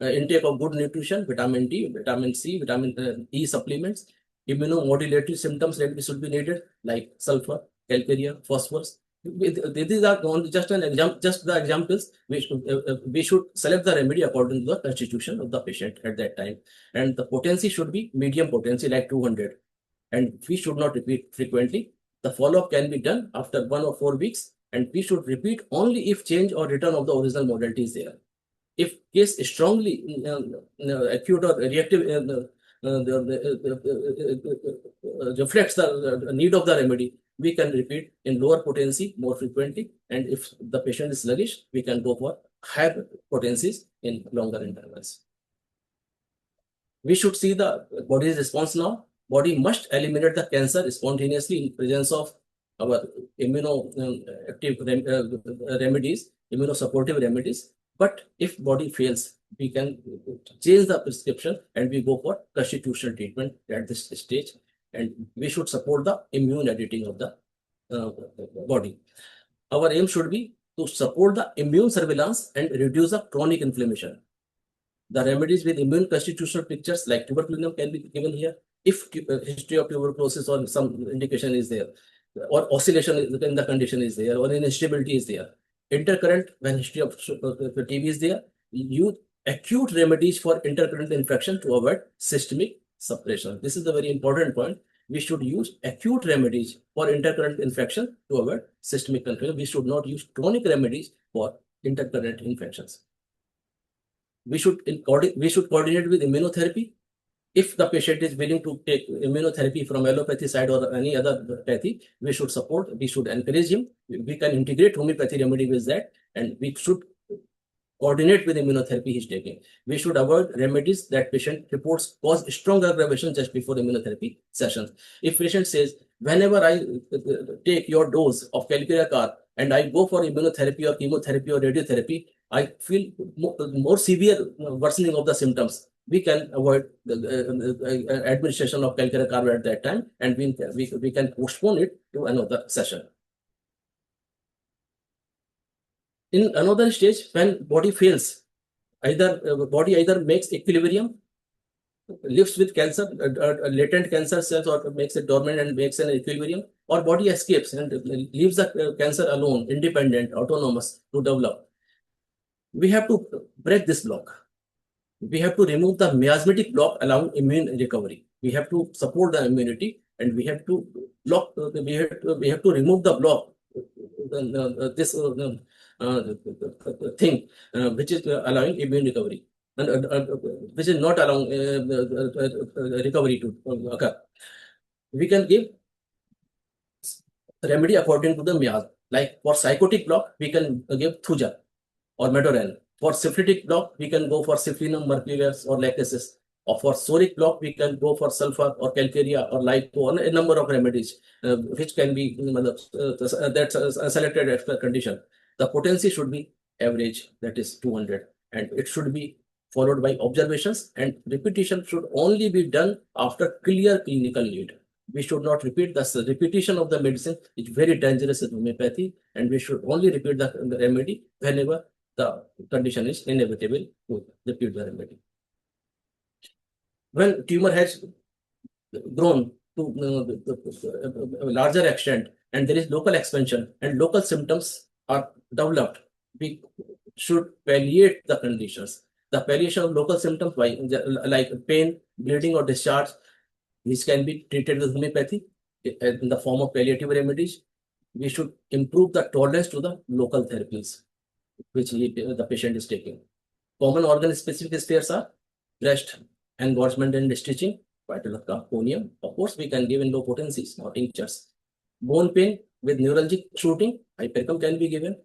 intake of good nutrition, vitamin D, vitamin C, vitamin E supplements, immunomodulatory symptoms that should be needed, like sulfur, calcareous, phosphorus. These are only just the examples. We should select the remedy according to the constitution of the patient at that time, and the potency should be medium potency, like 200, and we should not repeat frequently. The follow-up can be done after 1 or 4 weeks, and we should repeat only if change or return of the original modality is there. If case is strongly acute or reactive reflects the need of the remedy, we can repeat in lower potency more frequently. And if the patient is sluggish, we can go for higher potencies in longer intervals. We should see the body's response now. Body must eliminate the cancer spontaneously in presence of our immunoactive remedies, immunosupportive remedies. But if body fails, we can change the prescription and we go for constitutional treatment at this stage. And we should support the immune editing of the body. Our aim should be to support the immune surveillance and reduce the chronic inflammation. The remedies with immune constitutional pictures like tuberculin can be given here. If history of tuberculosis or some indication is there, or oscillation in the condition is there, or instability is there. Intercurrent, when history of TB is there, use acute remedies for intercurrent infection to avoid systemic suppression. This is the very important point. We should use acute remedies for intercurrent infection to avoid systemic infection. We should not use chronic remedies for intercurrent infections. We should coordinate with immunotherapy. If the patient is willing to take immunotherapy from allopathy side or any other pathy, we should support, we should encourage him. We can integrate homeopathy remedy with that, and we should coordinate with immunotherapy he's taking. We should avoid remedies that patient reports cause strong aggravation just before immunotherapy sessions. If patient says, whenever I take your dose of calcarea car and I go for immunotherapy or chemotherapy or radiotherapy, I feel more severe worsening of the symptoms. We can avoid the administration of calcarea car at that time, and we can postpone it to another session. In another stage, when body fails, body either makes equilibrium, lives with cancer, latent cancer cells, or makes it dormant and makes an equilibrium, or body escapes and leaves the cancer alone, independent, autonomous to develop. We have to break this block. We have to remove the miasmatic block allowing immune recovery. We have to support the immunity, and we have to block. We have to remove the block. This thing which is allowing immune recovery, and which is not allowing recovery to occur. We can give remedy according to the miasm. Like for psychotic block, we can give thuja or medoran. For syphilitic block, we can go for syphilinum mercurius or lachesis. Or for soric block, we can go for sulfur or calcarea or lipo, or a number of remedies which can be that's a selected expert condition. The potency should be average, that is 200, and it should be followed by observations, and repetition should only be done after clear clinical need. We should not repeat. The repetition of the medicine is very dangerous in homeopathy, and we should only repeat the remedy whenever the condition is inevitable to repeat the remedy. When tumor has grown to a larger extent and there is local expansion and local symptoms are developed, we should palliate the conditions. The palliation of local symptoms like pain, bleeding, or discharge, which can be treated with homeopathy in the form of palliative remedies. We should improve the tolerance to the local therapies which the patient is taking. Common organ-specific spares are breast, engorgement and stitching, vital conium. Of course, we can give in low potencies or tinctures. Bone pain with neuralgic shooting, hypericum can be given.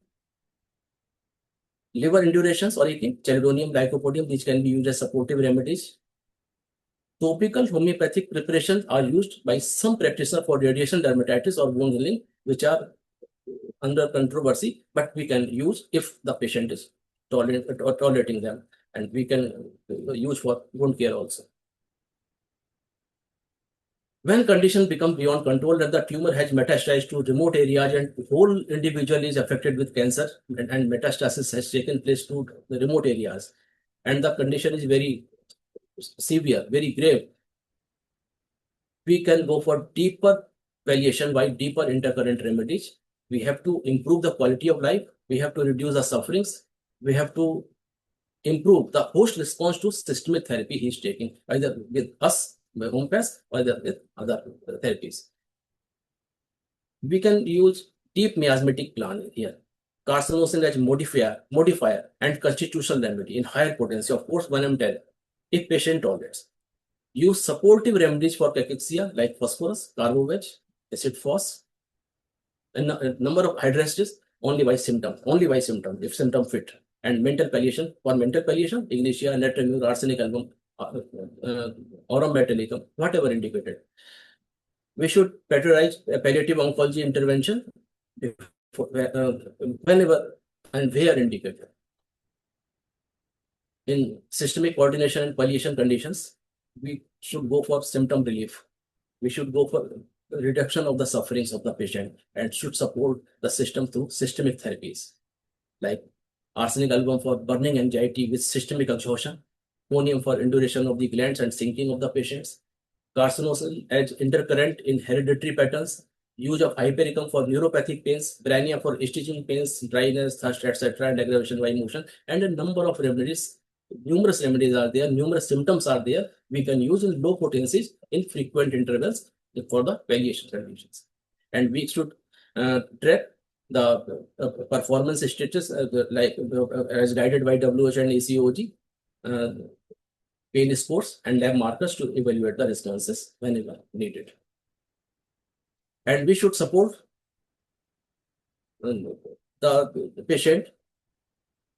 Liver indurations or eating, chelidonium, lycopodium, these can be used as supportive remedies. Topical homeopathic preparations are used by some practitioners for radiation dermatitis or wound healing, which are under controversy, but we can use if the patient is tolerating them, and we can use for wound care also. When conditions become beyond control, that the tumor has metastasized to remote areas and whole individual is affected with cancer, and metastasis has taken place to the remote areas, and the condition is very severe, very grave, we can go for deeper palliation by deeper intercurrent remedies. We have to improve the quality of life. We have to reduce the sufferings. We have to improve the host response to systemic therapy he is taking, either with us, by homeopathy, or either with other therapies. We can use deep miasmatic plan here. Carcinogenesis as modifier and constitutional remedy in higher potency, of course, 1m10, if patient tolerates. Use supportive remedies for cachexia like phosphorus, carboveg, acid phos, and a number of hydrostasis only by symptom, if symptom fit. And mental palliation, for mental palliation, ignitia, netremur, arsenic album, aurum metallicum, whatever indicated. We should prioritize palliative oncology intervention whenever and where indicated. In systemic coordination and palliation conditions, we should go for symptom relief. We should go for reduction of the sufferings of the patient and should support the system through systemic therapies like arsenic album for burning anxiety with systemic exhaustion, conium for induration of the glands and sinking of the patients, carcinogenesis as intercurrent in hereditary patterns, use of hypericum for neuropathic pains, brania for stitching pains, dryness, thirst, etc., and aggravation by motion, and a number of remedies. Numerous remedies are there, numerous symptoms are there. We can use in low potencies in frequent intervals for the palliation conditions. And we should track the performance status as guided by WHO and ACOG, pain scores and lab markers to evaluate the responses whenever needed. And we should support the patient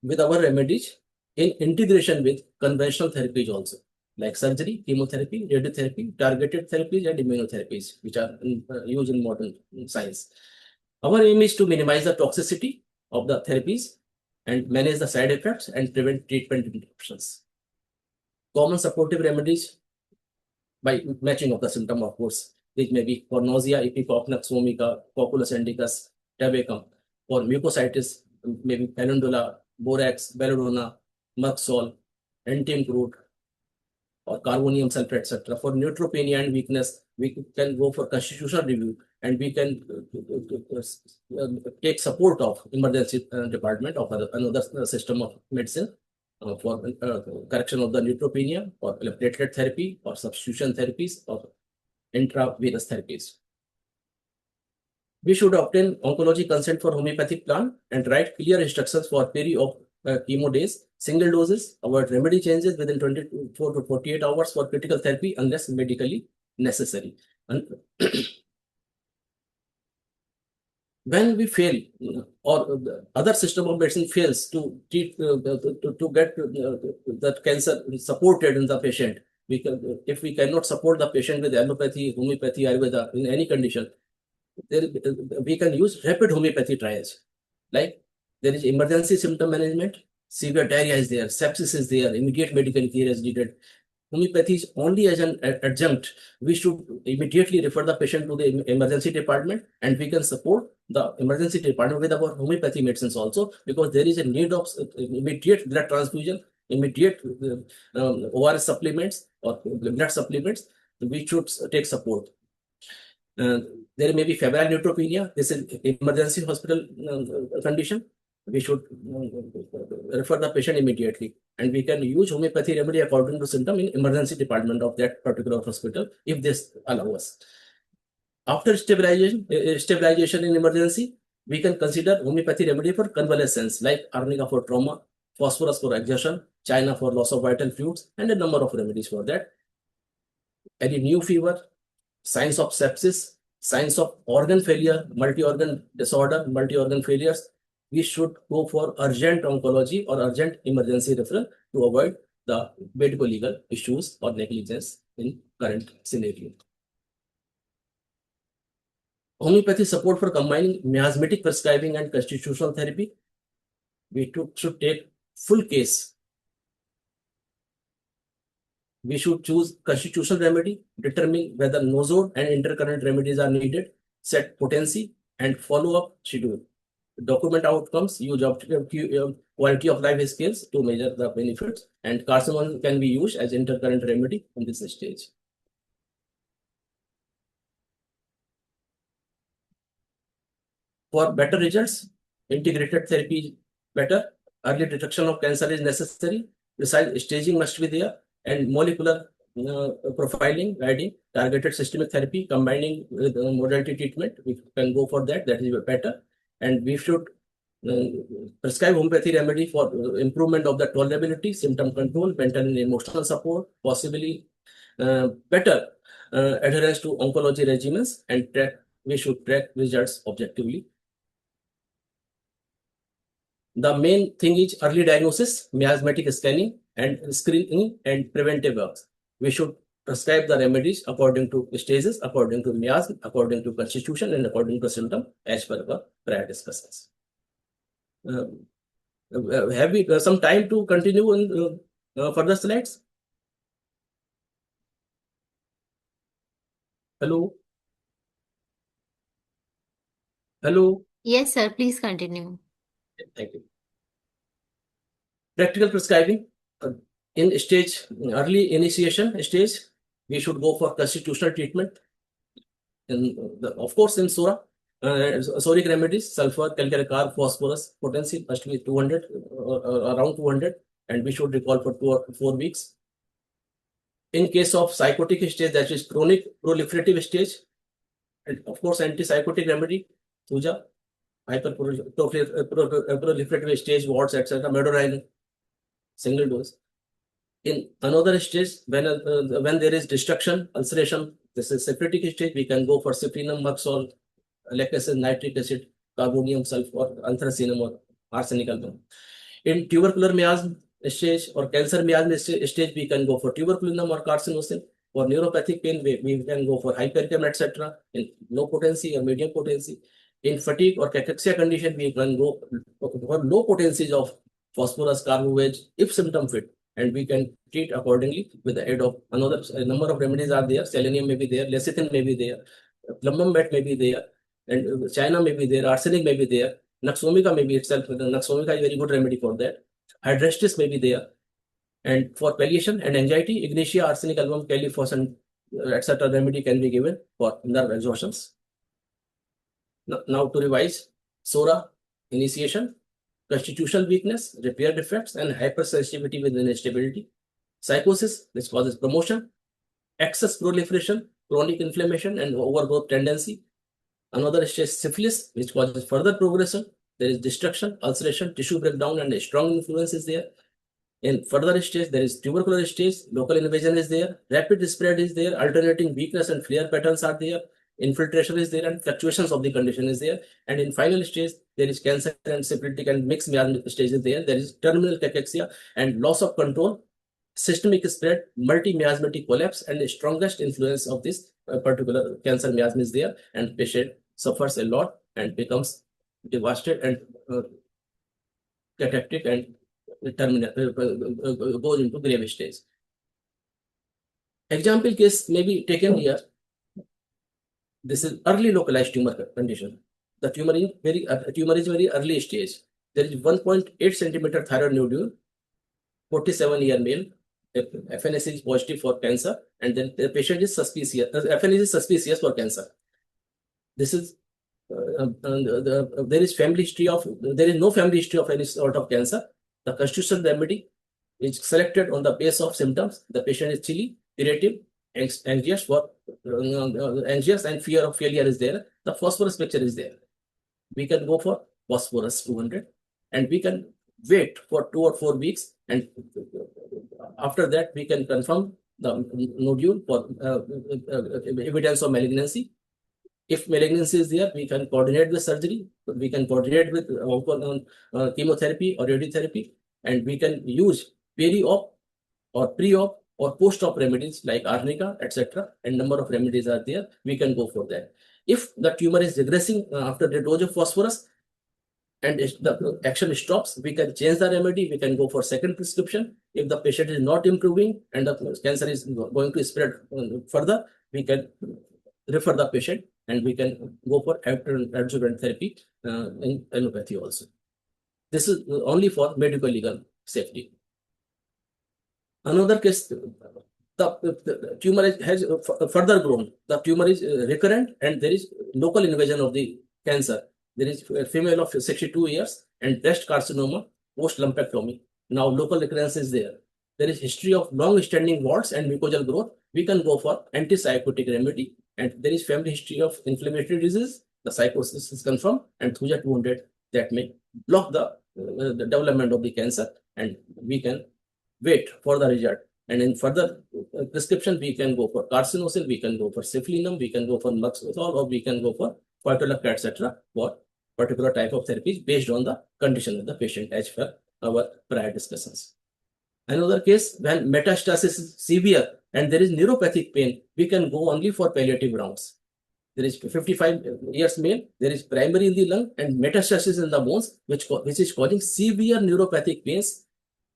with our remedies in integration with conventional therapies also, like surgery, chemotherapy, radiotherapy, targeted therapies, and immunotherapies, which are used in modern science. Our aim is to minimize the toxicity of the therapies and manage the side effects and prevent treatment interruptions. Common supportive remedies by matching of the symptom, of course, which may be for nausea, ipecacuanha somica, cocculus indicus, tabacum. For mucositis, maybe calendula, borax, belladonna, Merxol, Antium crude, or carbonium sulfate, etc. For neutropenia and weakness, we can go for constitutional review, and we can take support of emergency department of another system of medicine for correction of the neutropenia, or platelet therapy, or substitution therapies, or intravenous therapies. We should obtain oncology consent for homeopathic plan and write clear instructions for peri-op chemo days, single doses, avoid remedy changes within 24 to 48 hours for critical therapy unless medically necessary. And when we fail, or the other system of medicine fails to treat, to get that cancer supported in the patient, if we cannot support the patient with allopathy, homeopathy, Ayurveda in any condition, we can use rapid homeopathy trials. Like there is emergency symptom management, severe diarrhea is there, sepsis is there, immediate medical care is needed. Homeopathy is only as an adjunct. We should immediately refer the patient to the emergency department, and we can support the emergency department with our homeopathy medicines also, because there is a need of immediate blood transfusion, immediate ORS supplements or blood supplements. We should take support. There may be febrile neutropenia. This is emergency hospital condition. We should refer the patient immediately, and we can use homeopathy remedy according to symptom in emergency department of that particular hospital if this allow us. After stabilization in emergency, we can consider homeopathy remedy for convalescence like arnica for trauma, phosphorus for exhaustion, china for loss of vital fluids, and a number of remedies for that. Any new fever, signs of sepsis, signs of organ failure, multi-organ disorder, multi-organ failures, we should go for urgent oncology or urgent emergency referral to avoid the medical legal issues or negligence in current scenario. Homeopathy support for combining miasmatic prescribing and constitutional therapy. We should take full case. We should choose constitutional remedy, determine whether nosode and intercurrent remedies are needed, set potency, and follow-up schedule. Document outcomes, use quality of life scales to measure the benefits, and carcinogen can be used as intercurrent remedy in this stage. For better results, integrated therapy is better. Early detection of cancer is necessary. Precise staging must be there, and molecular profiling, guiding, targeted systemic therapy, combining with modality treatment. We can go for that. That is better. And we should prescribe homeopathy remedy for improvement of the tolerability, symptom control, mental and emotional support, possibly better adherence to oncology regimens, and we should track results objectively. The main thing is early diagnosis, miasmatic scanning, and screening and preventive works. We should prescribe the remedies according to stages, according to miasm, according to constitution, and according to symptom, as per our prior discussions. Have we some time to continue in further slides? Hello? Hello? Yes, sir. Please continue. Thank you. Practical prescribing. In stage, early initiation stage, we should go for constitutional treatment. Of course, in Sora, soric remedies, sulfur, calcium, phosphorus, potency must be 200, around 200, and we should recall for 2 or 4 weeks. In case of psychotic stage, that is chronic proliferative stage, and of course, antipsychotic remedy, Tuja, hyperproliferative stage, wards, etc., Medorine, single dose. In another stage, when there is destruction, ulceration, this is septic stage, we can go for cyprinum, Maxol, lactic acid, nitric acid, carbonium, sulfur, anthracinum, or arsenic album. In tubercular miasm stage or cancer miasm stage, we can go for tuberculinum or carcinosin. For neuropathic pain, we can go for hyperchem, etc. In low potency or medium potency. In fatigue or cachexia condition, we can go for low potencies of phosphorus, carbovage, if symptom fit, and we can treat accordingly with the aid of another number of remedies are there. Selenium may be there, lecithin may be there, plumbum bat may be there, and china may be there, arsenic may be there, naxomica may be itself. Naxomica is very good remedy for that. Hydrastis may be there, and for palliation and anxiety, ignitia, arsenic album, califos, and etc. remedy can be given for nerve exhaustions. Now to revise: Sora, initiation, constitutional weakness, repair defects, and hypersensitivity with instability. Psychosis, which causes promotion, excess proliferation, chronic inflammation, and overgrowth tendency. Another stage, syphilis, which causes further progression. There is destruction, ulceration, tissue breakdown, and a strong influence is there. In further stage, there is tubercular stage, local invasion is there, rapid spread is there, alternating weakness and flare patterns are there, infiltration is there, and fluctuations of the condition is there. And in final stage, there is cancer and syphilitic and mixed miasm stage is there. There is terminal cachexia and loss of control, systemic spread, multi-miasmatic collapse, and the strongest influence of this particular cancer miasm is there, and patient suffers a lot and becomes devastated and cataptic and goes into grave stage. Example case may be taken here. This is early localized tumor condition. The tumor is very early stage. There is 1.8 centimeter thyroid nodule, 47-year male. FNS is positive for cancer, and then the patient is suspicious. FNS is suspicious for cancer. This is there is no family history of any sort of cancer. The constitutional remedy is selected on the base of symptoms. The patient is chilly, irritable, anxious, anxious, and fear of failure is there. The phosphorus picture is there. We can go for phosphorus 200, and we can wait for 2 or 4 weeks, and after that we can confirm the nodule for evidence of malignancy. If malignancy is there, we can coordinate with surgery, we can coordinate with chemotherapy or radiotherapy, and we can use peri-op or pre-op or post-op remedies like arnica, etc. And number of remedies are there. We can go for that. If the tumor is regressing after the dose of phosphorus and the action stops, we can change the remedy. We can go for second prescription. If the patient is not improving and the cancer is going to spread further, we can refer the patient and we can go for adjuvant therapy in allopathy also. This is only for medical legal safety. Another case, the tumor has further grown. The tumor is recurrent and there is local invasion of the cancer. There is a female of 62 years and breast carcinoma post lumpectomy. Now local recurrence is there. There is history of long-standing warts and mucosal growth. We can go for antipsychotic remedy, and there is family history of inflammatory disease. The psychosis is confirmed, and Thuja 200 that may block the development of the cancer, and we can wait for the result. And in further prescription, we can go for carcinosin, we can go for syphilinum, we can go for luxotol, or we can go for Phytolacta, etc. for particular type of therapies based on the condition of the patient as per our prior discussions. Another case, when metastasis is severe and there is neuropathic pain, we can go only for palliative rounds. There is 55 years male, there is primary in the lung and metastasis in the bones, which is causing severe neuropathic pains,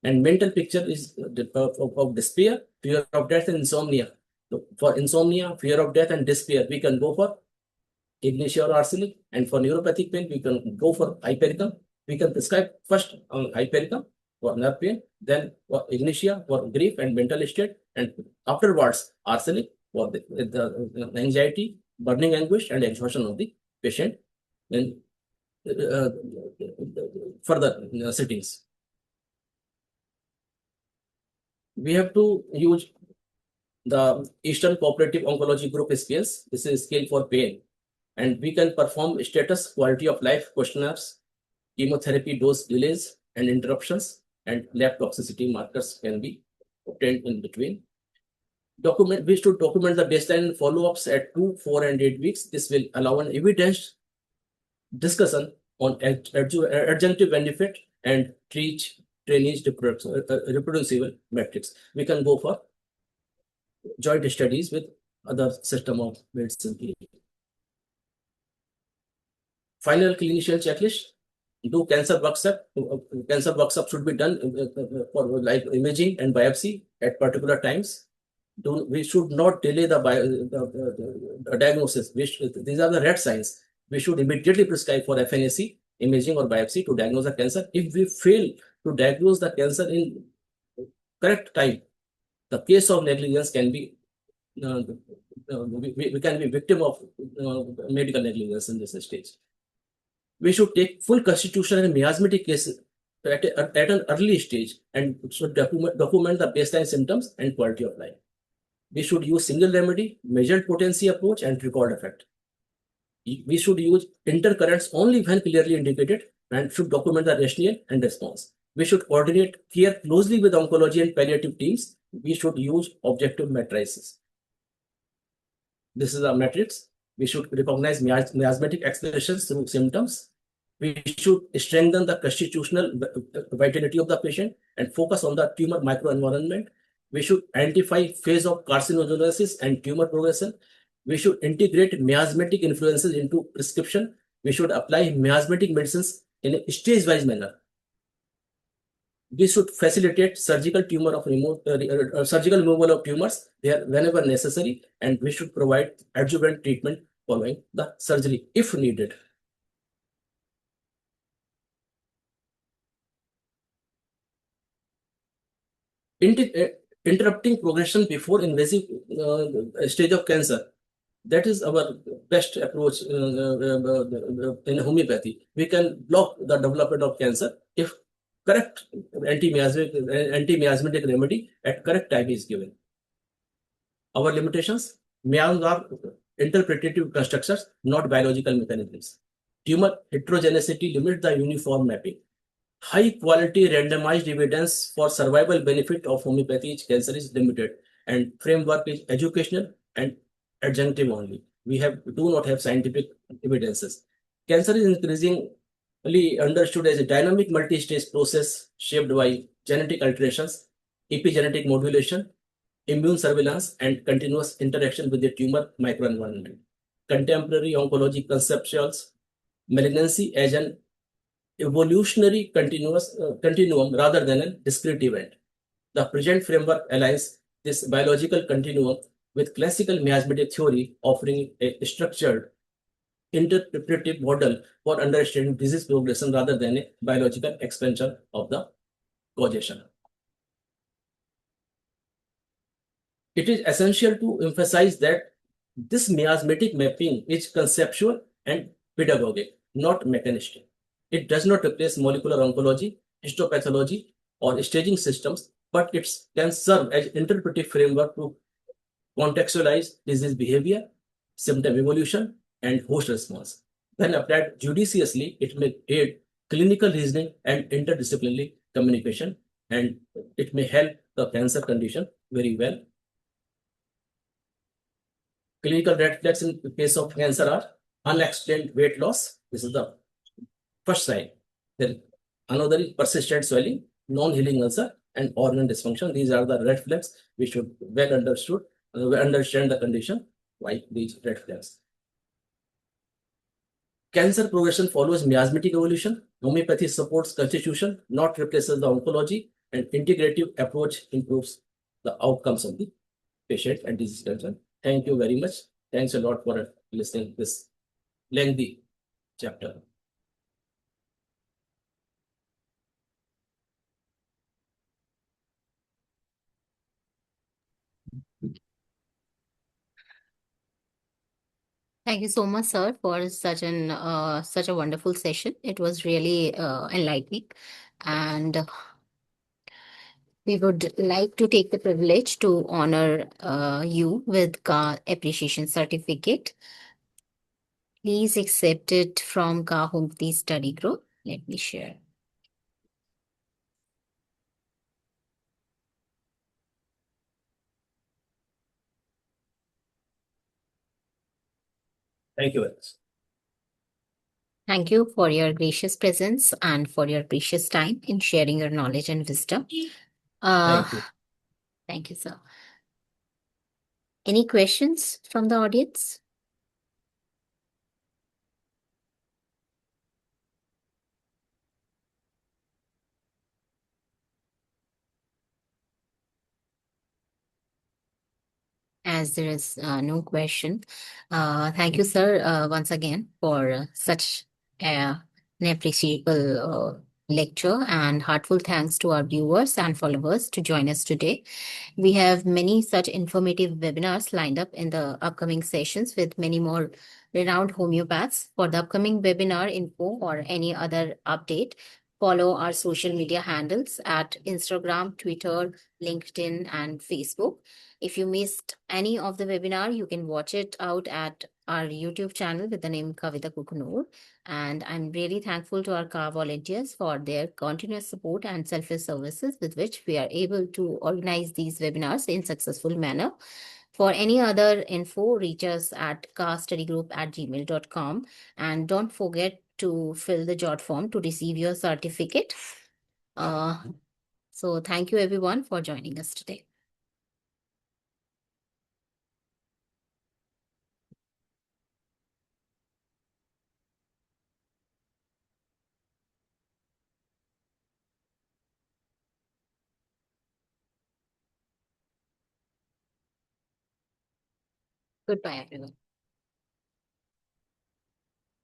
and mental picture is of despair, fear of death, and insomnia. So for insomnia, fear of death, and despair, we can go for ignitia or arsenic, and for neuropathic pain, we can go for hypericum. We can prescribe first on hypericum for nerve pain, then for ignitia for grief and mental state, and afterwards arsenic for the anxiety, burning anguish, and exhaustion of the patient in further settings. We have to use the Eastern Cooperative Oncology Group scales. This is a scale for pain, and we can perform status quality of life questionnaires, chemotherapy dose delays and interruptions, and lab toxicity markers can be obtained in between. We should document the baseline follow-ups at 2, 4, and 8 weeks. This will allow an evidence discussion on adjunctive benefit and treat trainees reproducible metrics. We can go for joint studies with other system of medicine. Final clinician checklist. Do cancer workup. Cancer workup should be done for like imaging and biopsy at particular times. We should not delay the diagnosis. These are the red signs. We should immediately prescribe for FNAC, imaging or biopsy to diagnose the cancer. If we fail to diagnose the cancer in correct time, the case of negligence can be, we can be victim of medical negligence in this stage. We should take full constitutional and miasmatic cases at an early stage and should document the baseline symptoms and quality of life. We should use single remedy, measured potency approach, and record effect. We should use intercurrents only when clearly indicated and should document the rationale and response. We should coordinate care closely with oncology and palliative teams. We should use objective matrices. This is a matrix. We should recognize miasmatic expressions through symptoms. We should strengthen the constitutional vitality of the patient and focus on the tumor microenvironment. We should identify phase of carcinogenesis and tumor progression. We should integrate miasmatic influences into prescription. We should apply miasmatic medicines in a stage-wise manner. We should facilitate surgical surgical removal of tumors there whenever necessary, and we should provide adjuvant treatment following the surgery if needed. Interrupting progression before invasive stage of cancer. That is our best approach in homeopathy. We can block the development of cancer if correct anti-miasmatic remedy at correct time is given. Our limitations: miasms are interpretative constructions, not biological mechanisms. Tumor heterogeneity limits the uniform mapping. High quality randomized evidence for survival benefit of homeopathy cancer is limited, and framework is educational and adjunctive only. Do not have scientific evidences. Cancer is increasingly understood as a dynamic multi-stage process shaped by genetic alterations, epigenetic modulation, immune surveillance, and continuous interaction with the tumor microenvironment. Contemporary oncology conceptuals malignancy as an evolutionary continuum rather than a discrete event. The present framework aligns this biological continuum with classical miasmatic theory, offering a structured interpretive model for understanding disease progression rather than a biological expansion of the causation. It is essential to emphasize that this miasmatic mapping is conceptual and pedagogic, not mechanistic. It does not replace molecular oncology, histopathology, or staging systems, but it can serve as interpretive framework to contextualize disease behavior, symptom evolution, and host response. When applied judiciously, it may aid clinical reasoning and interdisciplinary communication, and it may help the cancer condition very well. Clinical red flags in the case of cancer are unexplained weight loss. This is the first sign. Then another is persistent swelling, non-healing ulcer, and organ dysfunction. These are the red flags. We should understand the condition. Why these red flags? Cancer progression follows miasmatic evolution. Homeopathy supports constitution, not replaces the oncology, and integrative approach improves the outcomes of the patient and disease control. Thank you very much. Thanks a lot for listening to this lengthy chapter. Thank you so much, sir, for such a wonderful session. It was really enlightening, and we would like to take the privilege to honor you with Ka Appreciation Certificate. Please accept it from Ka Homeopathy Study Group. Let me share. Thank you very much. Thank you for your gracious presence and for your precious time in sharing your knowledge and wisdom. Thank you. Thank you, sir. Any questions from the audience? As there is no question, thank you, sir, once again for such an appreciable lecture, and heartfelt thanks to our viewers and followers to join us today. We have many such informative webinars lined up in the upcoming sessions with many more renowned homeopaths. For the upcoming webinar info or any other update, follow our social media handles at Instagram, Twitter, LinkedIn, and Facebook. If you missed any of the webinar, you can watch it out at our YouTube channel with the name Kavita Kukunur. And I'm really thankful to our CAR volunteers for their continuous support and selfless services with which we are able to organize these webinars in successful manner. For any other info, reach us at carstudygroup@gmail.com. And don't forget to fill the jot form to receive your certificate. So thank you everyone for joining us today. Goodbye, everyone.